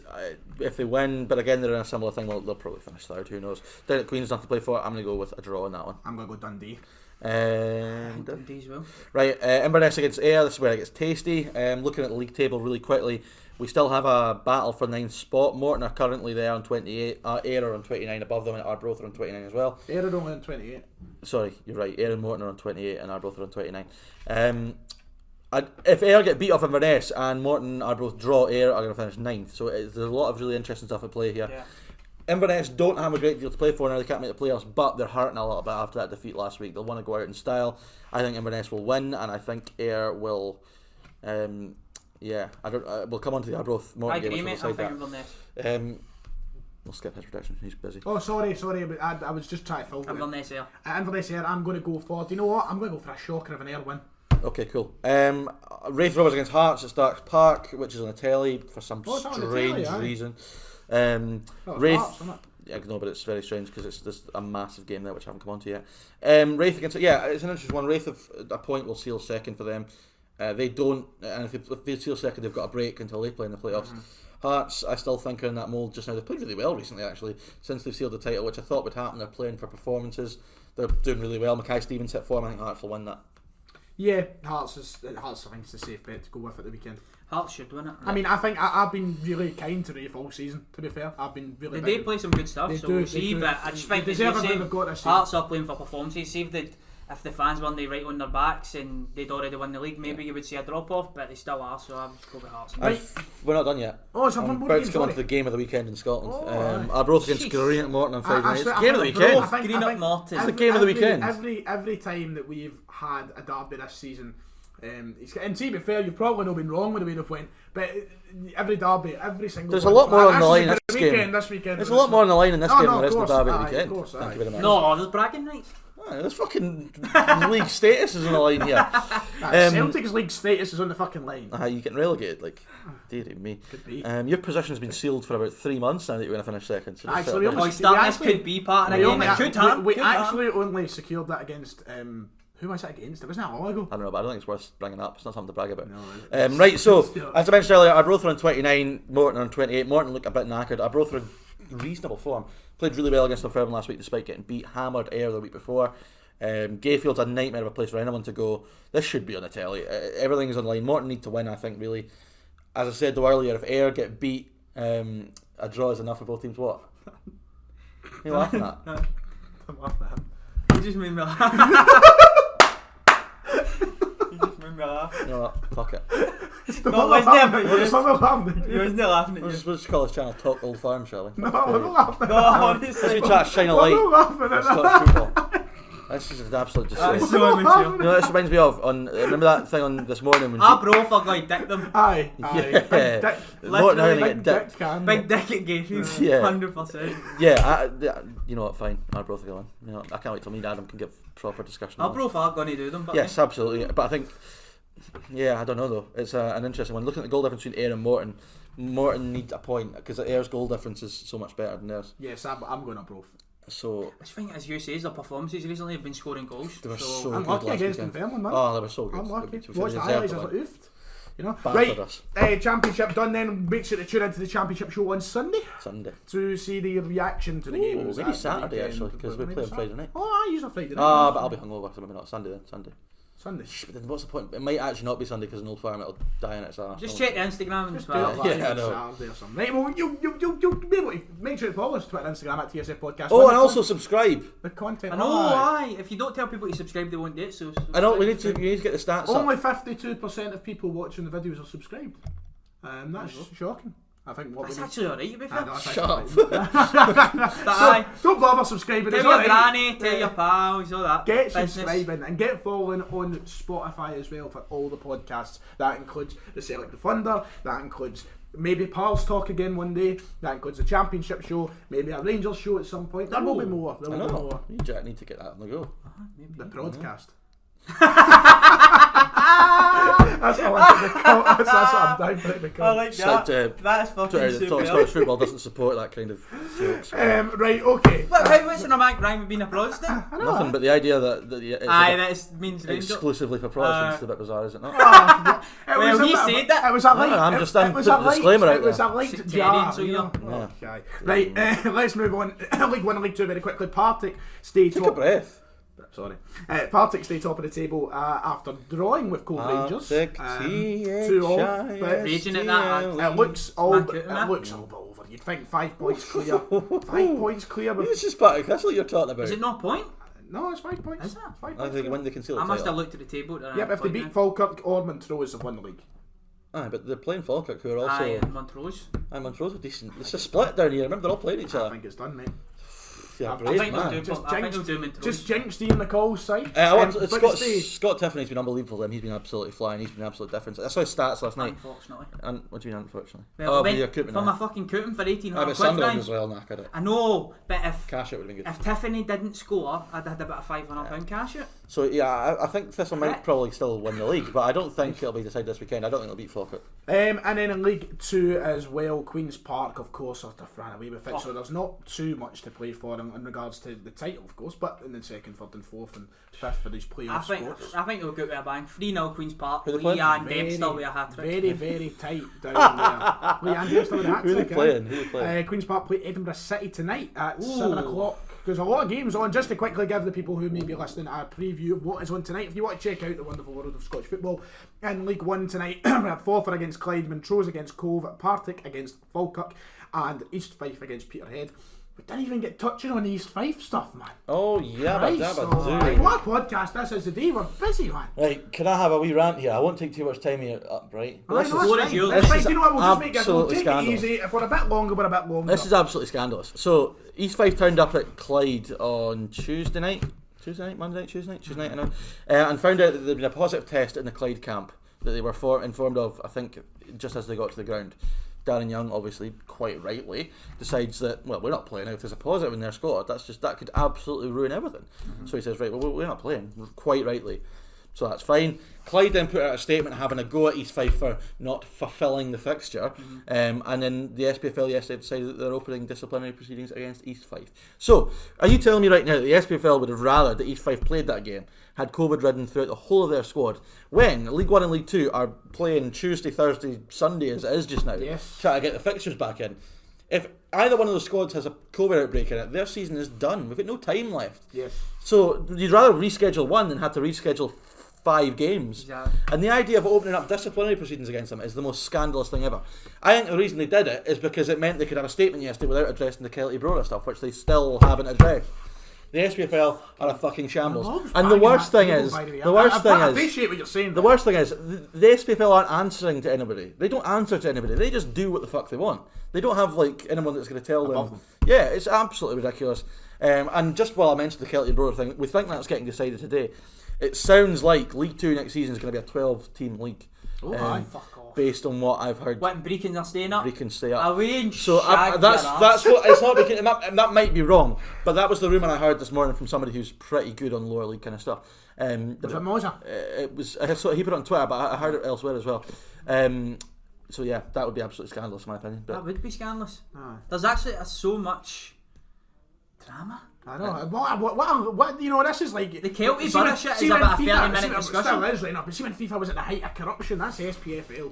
if they win, but again, they're in a similar thing. They'll probably finish third, who knows. Down at Queen's nothing to play for. I'm going to go with a draw on that one. I'm going to go Dundee. Dundee as well. Right, Inverness against Ayr. This is where it gets tasty. Looking at the league table really quickly, we still have a battle for 9th spot. Morton are currently there on 28. Ayr are on 29 above them, and Arbroath are on 29 as well. Ayr are only on 28. Sorry, you're right. Ayr and Morton are on 28, and Arbroath are on 29. If Ayr get beat off Inverness and Morton Arbroath draw, Ayr are going to finish 9th. So there's a lot of really interesting stuff at play here. Yeah. Inverness don't have a great deal to play for now. They can't make the playoffs, but they're hurting a little bit after that defeat last week. They'll want to go out in style. I think Inverness will win, and I think Ayr will Yeah, I don't. We'll come on to the Arbroath Morton game. I agree, mate. I think Inverness. We'll skip his prediction. He's busy. Oh, sorry. I was just trying to fill. Inverness here. Inverness here. I'm going to go for. Do you know what? I'm going to go for a shocker of an Ayr win. Okay, cool. Raith Rovers against Hearts at Starks Park, which is on the telly for some strange reason. Raith. Hearts, isn't it? Yeah, no, but it's very strange because there's a massive game there which I haven't come on to yet. Raith against it's an interesting one. Raith have a point will seal second for them. They don't, and if they seal second, they've got a break until they play in the playoffs. Mm-hmm. Hearts, I still think are in that mould just now. They've played really well recently, actually, since they've sealed the title, which I thought would happen. They're playing for performances. They're doing really well. Mackay Stevens hit form. I think Hearts will win that. Yeah, Hearts I think it's a safe bet to go with at the weekend. Hearts should win it. I mean, I think I've been really kind to Raith all season, to be fair. I've been really They play some good stuff, we'll see, but I just think Hearts are playing for performances. See if the fans weren't right on their backs and they'd already won the league, maybe you would see a drop off, but they still are, so I'll just go with Hearts. We're not done yet. Oh, it's I'm about to come on to the game of the weekend in Scotland. Arbroath against Greenock Morton on Friday night. Game of the weekend. Greenock Morton. It's the game of the weekend. Every time that we've had a derby this season, and to be fair, you've probably not been wrong with the way they've went, but every derby, every single there's a lot more on the line this weekend. There's a lot more on the line in this game than the rest of the derby weekend. Thank you very much. No, there's bragging rights. There's fucking league status is on the line here. Celtic's league status is on the fucking line. You getting relegated, like, dear me. Could be. Your position's been sealed for about 3 months now that you're going to finish second. So actually, this could be part of the game. We actually only secured that against. Who was it against? It wasn't that long ago. I don't know, but I don't think it's worth bringing up. It's not something to brag about. No, right, so, as I mentioned earlier, Arbroath are on 29, Morton on 28. Morton look a bit knackered. Arbroath are in reasonable form. Played really well against Dunfermline last week despite getting beat. Hammered Ayr the week before. Gayfield's a nightmare of a place for anyone to go. This should be on the telly. Everything is on the line. Morton need to win, I think, really. As I said earlier, if Ayr get beat, a draw is enough for both teams. What? What are you laughing at? I'm laughing at him. You just made me laugh. You know what? Fuck it. No, wasn't it? But you wasn't laughing at you. We'll just call this channel Talk Old Farm, shall we? No, we're not laughing at No, honestly. Let's try to shine a light. We're not laughing at Talk football. This is an absolute disgrace. So immature. You know, this reminds me of remember that thing on this morning when Arbroath are going to dick them. Aye. Yeah. Morton are going to get dicked. Big dick at Gayfield. Yeah. 100%. Yeah, you know what? Fine. Arbroath are going. You know, I can't wait till me and Adam can get proper discussion. Arbroath are going to do them. But yes, absolutely. But I think, I don't know though. It's an interesting one. Looking at the goal difference between Ayr and Morton, Morton need a point because Ayer's goal difference is so much better than theirs. Yes, I'm going Arbroath. So I think, as you say, their performances recently have been scoring goals. They were so I'm good lucky last against weekend. Dunfermline, man. Oh, they were so good. I'm lucky. They Watch the highlights, I was like, oofed. You know, right? Championship done. Then make sure to tune into the Championship show on Sunday to see the reaction to the game. Maybe Saturday actually, because we play on Friday night. Oh, I use a Friday night. Ah, but I'll be hungover, so maybe not Sunday then. Sunday. But then what's the point? It might actually not be Sunday because an Old Firm it'll die in its arse. Just check the Instagram and yeah, I know. Saturday or something. Right, well, you'll be able to make sure to follow us Twitter and Instagram at TSF Podcast. Oh, and also subscribe. The content. I know, aye. If you don't tell people to subscribe, they won't do it. So I know. You need to get the stats. Only 52% of people watching the videos are subscribed. That's shocking. I think that's actually alright, to be fair. Shut up. Don't bother subscribing. Tell your granny, tell your pals, all that. Get subscribing and get following on Spotify as well for all the podcasts. That includes the Celtic Defender, that includes maybe Pals Talk again one day, that includes the Championship show, maybe a Rangers show at some point. There will be more. There will be more. You Jack need to get that on the go. The broadcast. That's what I'm down for it because I like that. That's fucking super. Scottish football doesn't support that kind of jokes. Right, okay. What's in a Mac Ryan being a Protestant? Nothing, but the idea that that means exclusively for Protestants is a bit bizarre, is it not? Well, he said that. It was a light. I'm just putting a disclaimer out there. It was a light jar. Right, let's move on. League 1 and League 2 very quickly. Partick stay top. Take a breath. Sorry. Partick stay top of the table after drawing with Cove Rangers. 2-all. Raging at that. It looks all but over. You'd think 5 points clear. 5 points clear. This is Partick. That's what you're talking about. Is it not a point? No, it's 5 points. Is it? 5 I think when they can seal the I must title. have looked at the table. Yep, if they beat Falkirk or Montrose, they've won the league. Aye, but they're playing Falkirk, who are also. Montrose. Montrose are decent. It's a split down here. Remember, they're all playing each other. I think it's done, mate. Yeah, I think they'll do him in just jinxed Ian McCall's side. Scott Tiffany's been unbelievable for them. He's been absolutely flying. He's been absolute difference. I saw his stats last night. Unfortunately. And what do you mean, unfortunately? Well, for my fucking Cooping for 1800 but Sunderland as well knackered it. I know, but if cash it would have been good. If Tiffany didn't score, I'd had about a £500 cash it. So yeah, I think Thistle might probably still win the league, but I don't think it'll be decided this weekend. I don't think it'll beat Falkirk. And then in League 2 as well, Queen's Park, of course, have ran away with it, so there's not too much to play for in regards to the title, of course, but in the second, third and fourth and fifth for these playoff spots. I think they'll go with a bang. 3-0 Queen's Park. Leanne Dempster with a hat-trick. Very, very tight down there. Leanne Dempster with a hat-trick. Who are they playing? Queen's Park play Edinburgh City tonight at 7 o'clock. There's a lot of games on. Just to quickly give the people who may be listening a preview of what is on tonight. If you want to check out the wonderful world of Scottish football, in League 1 tonight, we have Forfar against Clyde, Montrose against Cove, Partick against Falkirk, and East Fife against Peterhead. We didn't even get touching on the East Fife stuff, man. Oh, yeah, what a podcast this is today. We're busy, man. Right, can I have a wee rant here? I won't take too much time here up, right? This is fine. You know what, we'll just make it. We'll take it easy. If we're a bit longer, we're a bit longer. This is absolutely scandalous. So, East Fife turned up at Clyde on Tuesday night, Monday night, Tuesday night, I know, and found out that there'd been a positive test in the Clyde camp that they were informed of, I think, just as they got to the ground. Darren Young, obviously, quite rightly, decides that, well, we're not playing. If there's a positive in their squad, that could absolutely ruin everything. So he says, right, well, we're not playing, quite rightly. So that's fine. Clyde then put out a statement having a go at East Fife for not fulfilling the fixture, and then the SPFL yesterday decided that they're opening disciplinary proceedings against East Fife. So, are you telling me right now that the SPFL would have rather that East Fife played that game, had COVID ridden throughout the whole of their squad, when League 1 and League 2 are playing Tuesday, Thursday, Sunday as it is just now, trying to get the fixtures back in? If either one of those squads has a COVID outbreak in it, their season is done. We've got no time left. So, you'd rather reschedule one than have to reschedule 5 games. And the idea of opening up disciplinary proceedings against them is the most scandalous thing ever. I think the reason they did it is because it meant they could have a statement yesterday without addressing the Kelty Brora stuff, which they still haven't addressed. The SPFL are a fucking shambles. And the worst thing is, the worst thing is, the SPFL aren't answering to anybody. They don't answer to anybody. They just do what the fuck they want. They don't have like anyone that's going to tell them. Yeah, it's absolutely ridiculous. And just while I mentioned the Kelty Brora thing, we think that's getting decided today. It sounds like League 2 next season is going to be a 12-team league. Fuck off. Based on what I've heard. What, Brecon are staying up? Brecon stay up. So that's what it's not. And that might be wrong, but that was the rumour I heard this morning from somebody who's pretty good on lower league kind of stuff. Was it Moza? It was. He put it on Twitter, but I heard it elsewhere as well. So yeah, that would be absolutely scandalous in my opinion. But that would be scandalous. There's actually so much drama. I know. What you know, this is like... The Kelty Borough shit is about a 30-minute discussion. Still is right now, but see when FIFA was at the height of corruption, that's SPFL.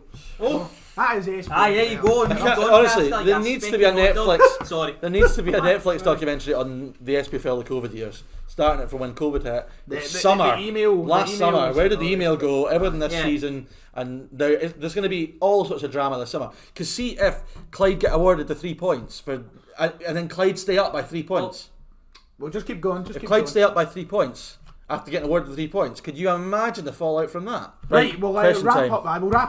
That is SPFL. There you go. Honestly, there needs to be a Netflix... There needs to be a Netflix documentary on the SPFL, the COVID years. Starting it from when COVID hit. Last summer. Where did the email go? Everything this season. And there's going to be all sorts of drama this summer. Because see if Clyde get awarded the 3 points, and then Clyde stay up by 3 points. We'll just keep going. If Clyde stay up by 3 points after getting awarded the 3 points, could you imagine the fallout from that? Right, we'll wrap up.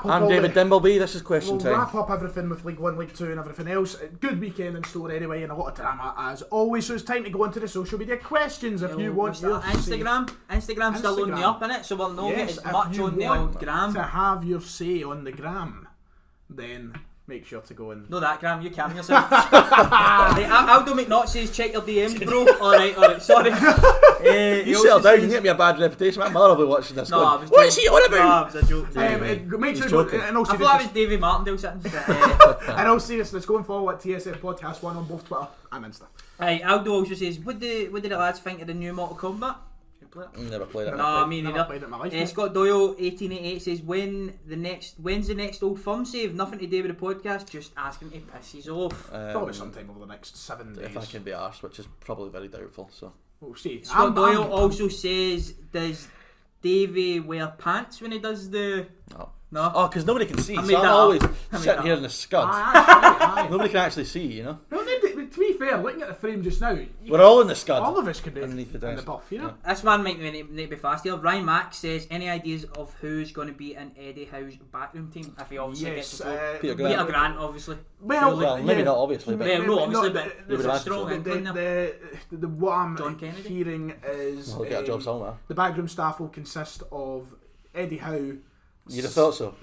I'm David Dimbleby. This is question time. We'll wrap up everything with League 1, League 2 and everything else. Good weekend in store anyway, and a lot of drama as always. So it's time to go into the social media questions if you want your Instagram's still on the up, innit? So we'll not get as much on the old gram. To have your say on the gram, then make sure to go and... No, that gram, you cam yourself. Aldo McNaught says check your DMs, bro. Alright, sorry. You settle down, you get me a bad reputation. My mother will be watching this. No, what is he on about? No, it was a joke. Make sure I thought it was Davy Martindale sitting. In all seriousness, going forward, TSF Podcast 1 on both Twitter and Insta. Aldo also says, what did the lads think of the new Mortal Kombat? Never played it. No, me neither. Scott Doyle 1888 says when's the next Old Firm save? Nothing to do with the podcast, just ask him to piss his off. Probably sometime over the next 7 days. If I can be arsed, which is probably very doubtful. So we'll see. Scott Doyle also says, does Davey wear pants when he does the... No. Oh, because nobody can see. So I'm always sitting here in the scud. Nobody can actually see, you know. No, be fair, looking at the frame just now, we're all in the scud. All of us could be underneath the desk. buff, you know. Yeah. This man might need to be fast here. Ryan Mack says, any ideas of who's going to be in Eddie Howe's backroom team if he obviously gets to go? Peter Grant, obviously. Well, maybe not obviously, but there's a strong inkling there. What I'm hearing is get a job somewhere. The backroom staff will consist of Eddie Howe. You'd have thought so.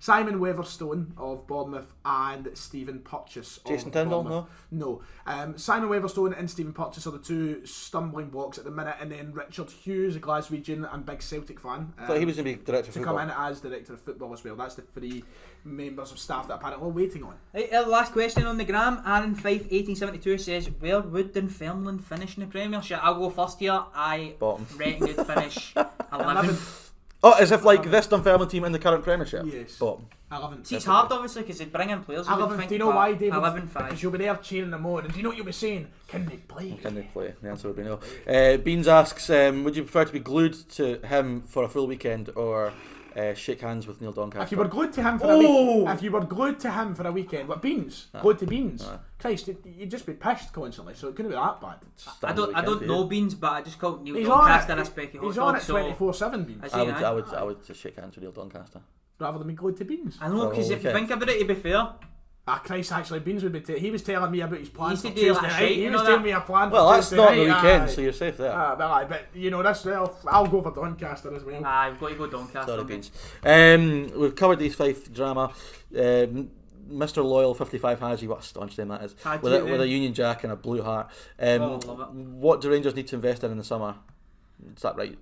Simon Weatherstone of Bournemouth and Stephen Purchase. Jason Tindall, no. Simon Weatherstone and Stephen Purchase are the two stumbling blocks at the minute, and then Richard Hughes, a Glaswegian and big Celtic fan. I thought he was going to be director of football. To come in as director of football as well. That's the 3 members of staff that apparently we're waiting on. Right, last question on the gram. Aaron Fife 1872 says, where would Dunfermline finish in the Premiership? I'll go first here. I reckon they'd finish 11th. Oh, as if like this Dunfermline team in the current Premiership? Yes. Bottom. 11th. See, it's hard obviously because they bring in players. 11th. Do you know why, David? 11th. Because you'll be there cheering them on. And do you know what you'll be saying? Can they play? Can they play? The answer would be no. Beans asks, would you prefer to be glued to him for a full weekend or shake hands with Neil Doncaster? If you were glued to him for a weekend, if you were glued to him for a weekend, what Beans? Glued to Beans? Christ, you'd just be pissed constantly, so it couldn't be that bad. I don't know Beans, but I just called Neil Doncaster a specky hot dog. He's on it 24/7, Beans. I would just shake hands with Neil Doncaster rather than be glued to Beans. I know, because if you think about it, to be fair. Christ, actually, Beans would be. He was telling me about his plans. He was telling me a plan. Well, that's not the weekend, so you're safe there. But you know, that's I'll go for Doncaster as well. I've got to go Doncaster. Sorry, Beans. We've covered these 5 drama. Mr. Loyal 55 Haji, what a staunch name that is, with a Union Jack and a blue heart. Love it. What do Rangers need to invest in the summer? Is that right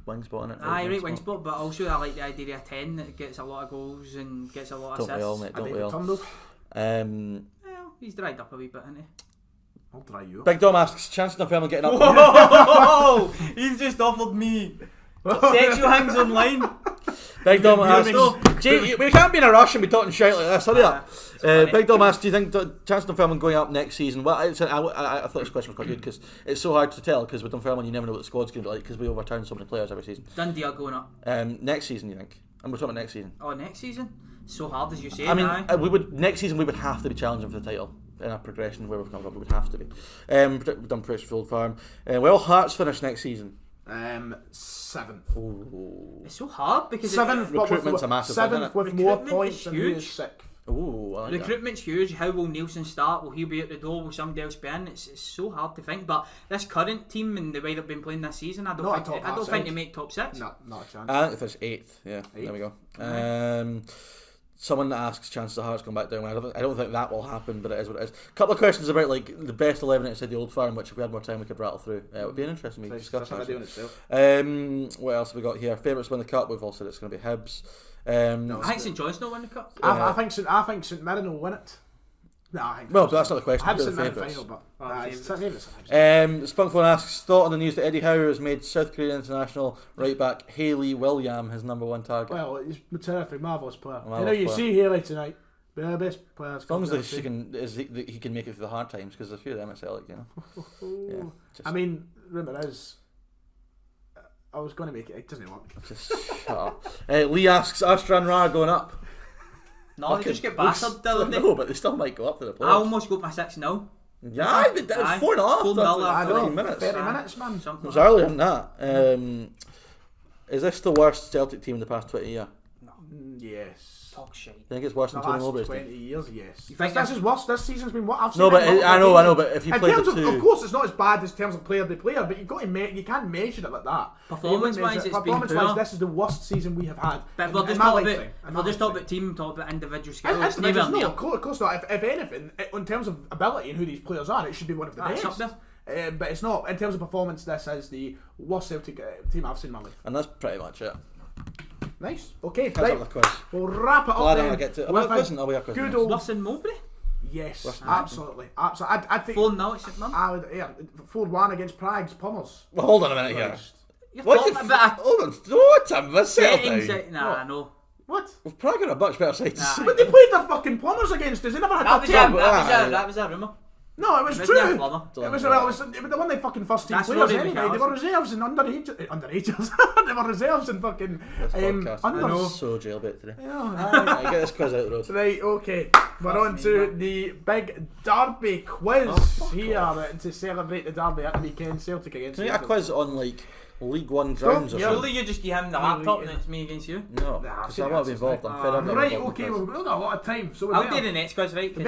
wing spot in it? Right wing spot, but also I like the idea of a 10 that gets a lot of goals and gets a lot of assists. Don't we all, mate? Don't we all? Well, he's dried up a wee bit, hasn't he? I'll dry you up. Big Dom asks, chance of Dunfermline getting up. Whoa! He's just offered me sexual hangs online. Big Dom asks, we can't be in a rush and be talking shit like this, hurry up. Big Dom asks, do you think chance of Dunfermline going up next season? Well, I thought this question was quite good because it's so hard to tell, because with Dunfermline you never know what the squad's going to be like, because we overturn so many players every season. Dundee are going up. Next season, you think? And we're talking about next season. Oh, next season? So hard as you say. I mean, next season we would have to be challenging for the title in our progression where we've come from. We would have to be. We've done Premiership Old Farm. Well, Hearts finish next season. 7th. Ooh. It's so hard because 7th. Recruitment's a massive thing, 7th with more points than who is 6th. Ooh, I like recruitment's huge. How will Nielsen start? Will he be at the door? Will somebody else be in? It's so hard to think. But this current team and the way they've been playing this season, I don't think they make top 6. No, not a chance. I think if it's 8th, yeah, 8th. There we go. Someone asks, chances of Hearts going back down. I don't think that will happen, but it is what it is. A couple of questions about like the best 11 outside the Old Firm, which if we had more time we could rattle through. It would be an interesting discussion. What else have we got here? Favourites win the cup. We've all said it's going to be Hibs. I think St John's not win the cup. I think St Mirren will win it. No, I think but that's not the question. I have St Mirren final, but Spunkphone asks, thought on the news that Eddie Howe has made South Korean international right back Hayley William his number 1 target. Well, he's a terrific, marvellous player. You see Hayley tonight. They're the best players. As long as he can make it through the hard times, because there's a few of them at Celtic, you know. I mean, rumour is, I was going to make it. It doesn't work. Just shut up. Lee asks, are Stranraer going up? No, they just get battered, don't they? No, but they still might go up to the playoffs. I almost got my 6-0. Yeah, they did. 4.5 after 15 minutes. 30 minutes, man. It was earlier than that. Is this the worst Celtic team in the past 20 years? No. Yes. Talk shit. I think it's worse than Tony Mowbray's 20 years, yes. You think this is worse? This season's been what I've seen. No, but I know, but if you play the two... Of course, it's not as bad as terms of player by player, but you can't measure it like that. Performance-wise, it's been poor. This is the worst season we have had. But if we're just talking about team, talk about individual skills. No, of course not. If anything, in terms of ability and who these players are, it should be one of the best. But it's not. In terms of performance, this is the worst Celtic team I've seen in my life. And that's pretty much it. Nice. Okay, right. We'll wrap it up. Glad then. Get to it. Good old Wilson Mowbray. Yes, absolutely. I think 4-0 at St Mirren. I would 4-1 against Prague's Pummers. Well, hold on a minute here. Hold on. What a settle down. No. What? Well, Prague are a much better side to see. But they played their fucking Pummers against us. They never had that was a rumour. No, it was true. It was they won their fucking first team players anyway. They were reserves and underagers. They were reserves and fucking unders. So jailbait today. Yeah, get this quiz out of the road. Right, okay. We're on to the big derby quiz here to celebrate the derby at the weekend. Celtic against. Can we get a quiz on like League One grounds or something? Surely you just give him the laptop and it's me against you? No, because I want to be involved. I'm fed up. Right, okay, we've got a lot of time. So I'll do the next quiz, right? We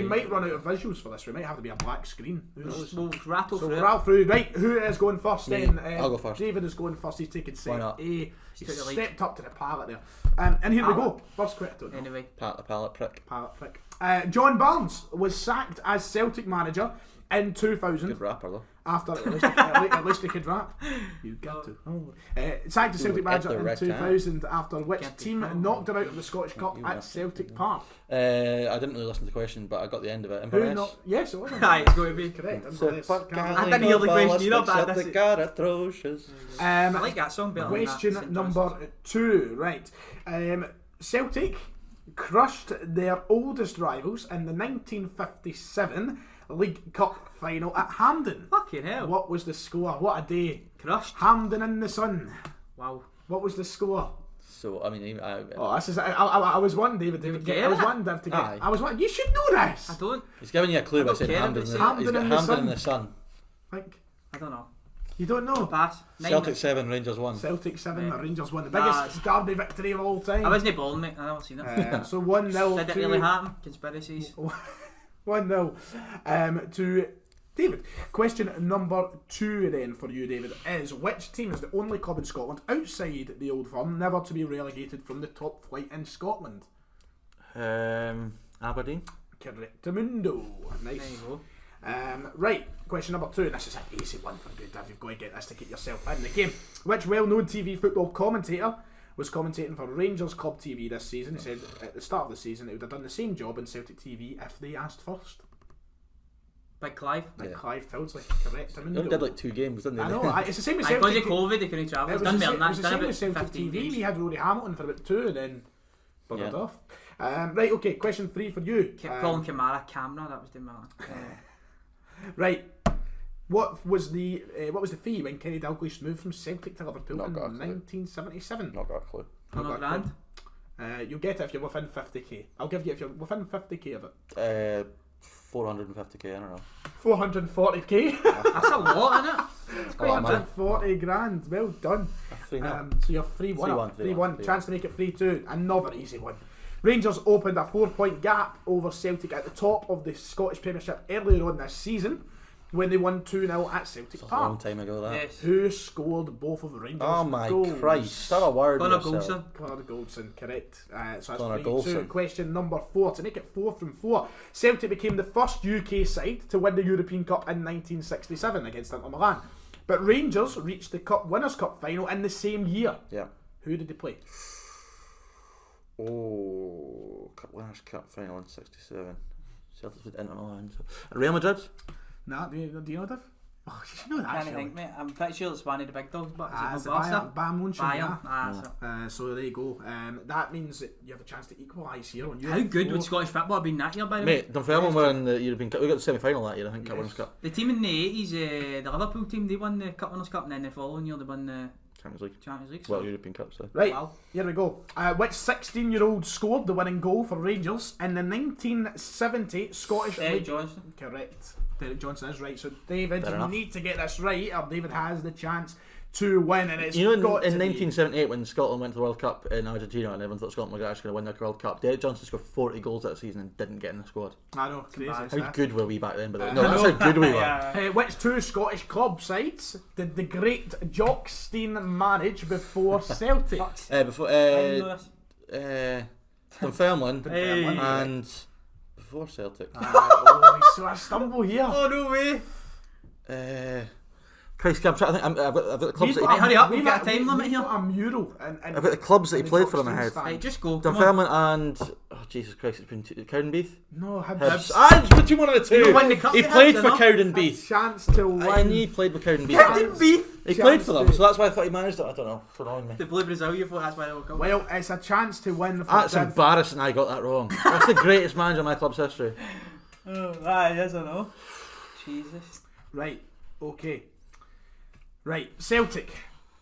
might run out of visuals for this. We might have to be a black screen. Who knows? We'll rattle through. Right, who is going first then? I'll go first. David is going first. He's taking set A. He's stepped up to the pallet there. And here we go. First question. Anyway. Pallet prick. John Barnes was sacked as Celtic manager in 2000. Good rapper though. After at least he could rap. You got to. Sacked as Celtic manager in 2000 after which team knocked him out of the Scottish Cup at Celtic Park? I didn't really listen to the question, but I got the end of it. Inverness? Yes, it was. It's going to be correct. I didn't hear the question either, but I like that song better. Question number 2. Right. Celtic crushed their oldest rivals in the 1957 League Cup final at Hampden. Fucking hell. What was the score? What a day. Crushed. Hampden in the sun. Wow. What was the score? So, I mean... this is... I was wanting David to get... I was wanting David to get... I was wanting... You should know this! I don't... He's giving you a clue by saying Hampden in the sun. I don't know. You don't know? Pass. Celtic 7, Rangers 1. Celtic 7, Rangers 1. The biggest derby victory of all time. I wasn't born, mate. I never seen it. So 1-0 Did it really happen? Conspiracies. 1-0 to David. Question number 2 then for you, David, is which team is the only club in Scotland outside the Old Firm never to be relegated from the top flight in Scotland? Aberdeen. Correctamundo. Nice. There you go. Right, question number 2. This is an easy one for good, Dave. You've got to get this to get yourself in the game. Which well-known TV football commentator was commentating for Rangers Club TV this season? He said at the start of the season it would have done the same job in Celtic TV if they asked first. Big Clive. Clive Tildesley, correct. They only did like 2 games, didn't they? I know, it's the same with Celtic. Because of COVID, they couldn't travel. It's done well, and that's done about 15 games. We had Rory Hamilton for about 2 and then buggered off. Right, okay, question 3 for you. Kept calling Kamara Camera, that was the man. Right. What was the fee when Kenny Dalglish moved from Celtic to Liverpool in 1977? Not got a clue. $100 grand. You'll get it if you're within 50k. I'll give you if you're within 50k of it. 450k, I don't know. 440k. That's a lot, isn't it? It's 440 grand. Well done. So you're 3-1. Chance to make it 3-2. Another easy one. Rangers opened a 4-point gap over Celtic at the top of the Scottish Premiership earlier on this season when they won 2-0 at Celtic Park. A long time ago, that. Yes. Who scored both of the Rangers goals? Oh my Christ, start a word. Connor Goldson. Connor Goldson, correct. So Connor that's Goldson. Question number 4. To make it 4 from 4, Celtic became the first UK side to win the European Cup in 1967 against Inter Milan. But Rangers reached the Winners' Cup final in the same year. Yeah. Who did they play? Winners' Cup final in 67. Celtic with Inter Milan. Real Madrid? Nah, do you know that? Oh, you should know that. I can't think, mate. I'm pretty sure it's one of the big dogs, but it's Bayern Munchen. So there you go. That means that you have a chance to equalise here. On How good would Scottish football have been that year, by the way? Mate, Dunfermline were in the European Cup. We got the semi-final that year, I think, at Winners' Cup. The team in the 80s, the Liverpool team, they won the Winners' Cup, and then the following year they won the Champions League. Well, European Cup, so. Right, here we go. Which 16-year-old scored the winning goal for Rangers in the 1970 Scottish League? Derek Johnson. Correct. Derek Johnson is right. So David, you need to get this right, or David has the chance to win. And it's in 1978 when Scotland went to the World Cup in Argentina and everyone thought Scotland were actually going to win the World Cup, Derek Johnson scored 40 goals that season and didn't get in the squad. I know, crazy. How good were we back then? But no, that's how good we were. Which 2 Scottish club sides did the great Jock Stein manage before Celtic? Dunfermline and before Celtic. So I stumble here. Oh, no way. Christ, I'm trying to think. I've got the clubs that he... Hurry up, we've got a time limit here. A mural. I've got the clubs that he played for in my head. Right, just go. Dunfermline and... Oh, Jesus Christ, it's been Cowdenbeath? No, Hibs. It's between one of the 2. He played for Cowdenbeath. Chance to win. I knew he played with Cowdenbeath. Cowdenbeath? He played for them, so that's why I thought he managed it. I don't know. For annoying me. The Blue Brazil, you thought that's why they were coming. Well, it's a chance to win. That's embarrassing I got that wrong. That's the greatest manager in my club's history. That is, I know. Jesus. Right, okay. Right, Celtic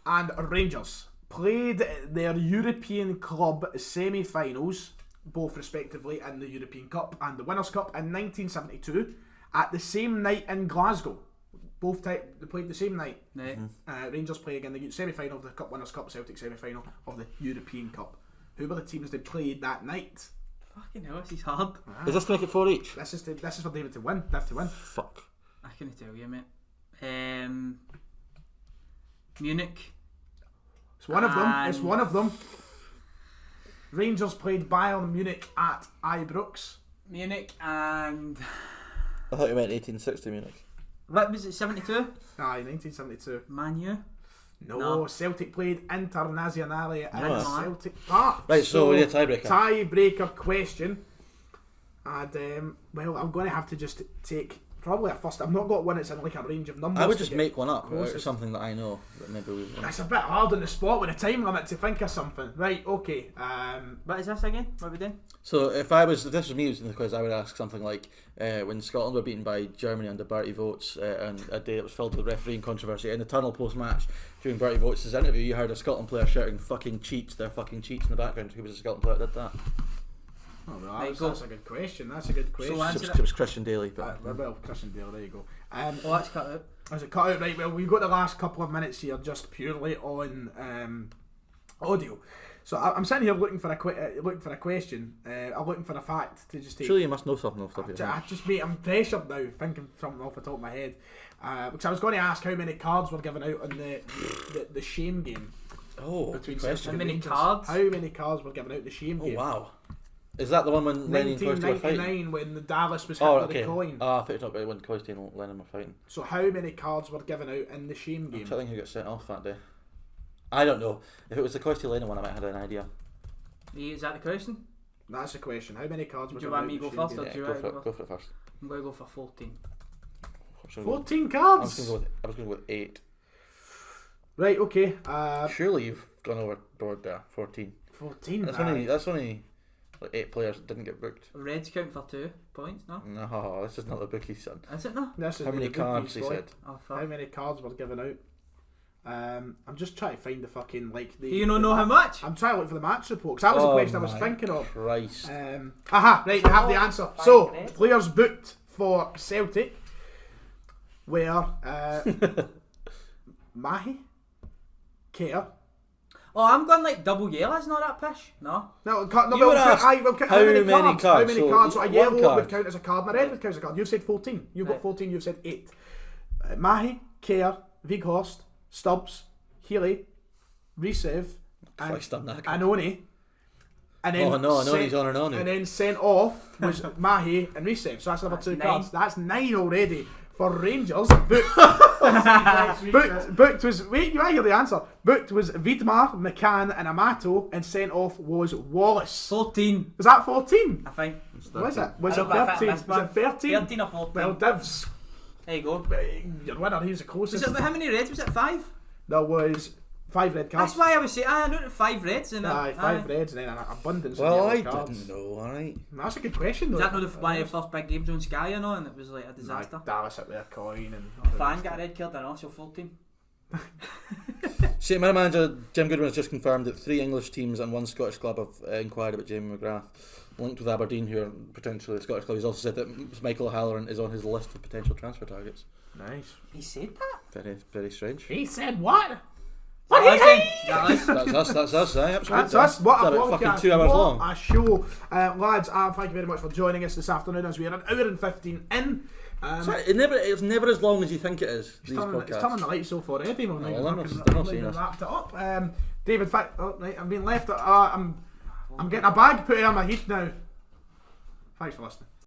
and Rangers played their European club semi-finals, both respectively in the European Cup and the Winners' Cup in 1972, at the same night in Glasgow. They played the same night. Rangers play again the semi-final of the Cup, Winners' Cup, Celtic semi-final of the European Cup. Who were the teams they played that night? Fucking hell, this is hard. Is this to make it 4 each? This is for David to win. They have to win. Fuck. I can't tell you, mate. Munich. It's one of them. It's one of them. Rangers played Bayern Munich at Ibrox. Munich and... I thought you meant 1860 Munich. What was it, 72? Aye, 1972. Man U? No, Celtic played Internazionale at No. Celtic Park. Right, so we need a tiebreaker. Tiebreaker question. And, well, I'm going to have to just take probably a first. I've not got one that's in like a range of numbers. I would just make one up, or something that I know that maybe we won't. It's a bit hard on the spot with a time limit to think of something. Right, okay. What is this again? What are we doing? So if this was me using the quiz, I would ask something like when Scotland were beaten by Germany under Bertie Vogts on a day that was filled with refereeing controversy. In the tunnel post-match during Bertie Vogts' interview, you heard a Scotland player shouting "fucking cheats," their fucking cheats in the background. Who was a Scotland player that did that? Oh, well, that's a good question. That's a good question. So it was Christian Daly. But well, Christian Daly, there you go. Oh, that's cut out. As it cut out, right? Well, we've got the last couple of minutes here just purely on audio. So I'm sitting here looking for a question. I'm looking for a fact to just take. Surely you must know something off the top of your head. Mate, I'm pressured now, thinking something off the top of my head. Because I was going to ask how many cards were given out on the shame game. Oh, between question. How many cards? How many cards were given out in the shame game? Oh wow. Is that the one when Lenny and Cloystey were fighting? 1999 when the Dallas was hit with the coin. Oh, I thought you were talking about when Cloystey and Lennon were fighting. So how many cards were given out in the shame game? I'm trying to think who got sent off that day. I don't know. If it was the Cloystey Lennon one, I might have had an idea. Is that the question? That's the question. How many cards were do you given want out me to go first? Or do you go for it first. I'm going to go for 14. 14 cards? I was going to go with 8. Right, okay. Surely you've gone overboard there. 14. 14? That's only like 8 players that didn't get booked. Reds count for 2 points, no? No, this is not the bookies, son. Is it no? How many cards, he said? Oh, fuck. How many cards were given out? I'm just trying to find the fucking, like, the... Do you not know how much? I'm trying to look for the match report, because that was the question I was thinking of. Christ. Right, we have the answer. So, players booked for Celtic were Mahi, Kerr. Oh, I'm going like double yellow. That's not that pish. No. How many cards? How many cards? So a yellow card would count as a card, and a red would count as a card. You've said 14. You've got 14. You've said 8. Mahi, Kerr, Weghorst, Stubbs, Healy, Risev, and Oni. And then Ononi's on and on. And then sent off was Mahi and Risev. So that's another 2 cards. That's 9 already for Rangers. Booked was... Wait, you might hear the answer. Booked was Vidmar, McCann and Amato, and sent off was Wallace. 14. Was that 14? I think. What is it? Was it 13? Was it 13? 13 or 14. Well, Divs. There you go. Your winner, he's the closest. How many reds? Was it 5? There was 5 red cards. That's why I was saying, I know 5 reds. And 5 reds and then an abundance of yellow cards. Didn't know, alright. That's a good question, though. Is that not one of the first big games on Sky, you know, and it was like a disaster? Dallas hit with a coin and... Fan got a red card and also 14. St. Mirren manager Jim Goodwin has just confirmed that 3 English teams and 1 Scottish club have inquired about Jamie McGrath, linked with Aberdeen, who are potentially the Scottish club. He's also said that Michael O'Halloran is on his list of potential transfer targets. Nice. He said that? Very, very strange. He said what? What did he? That's us, absolutely. That's us. What a podcast. Fucking 2 what hours long. A show. Lads, thank you very much for joining us this afternoon as we are an hour and 15 in. It's never as long as you think it is. It's turning the lights off already. I've wrapped it up. David, I'm being left. I'm getting a bag put on my head now. Thanks for listening.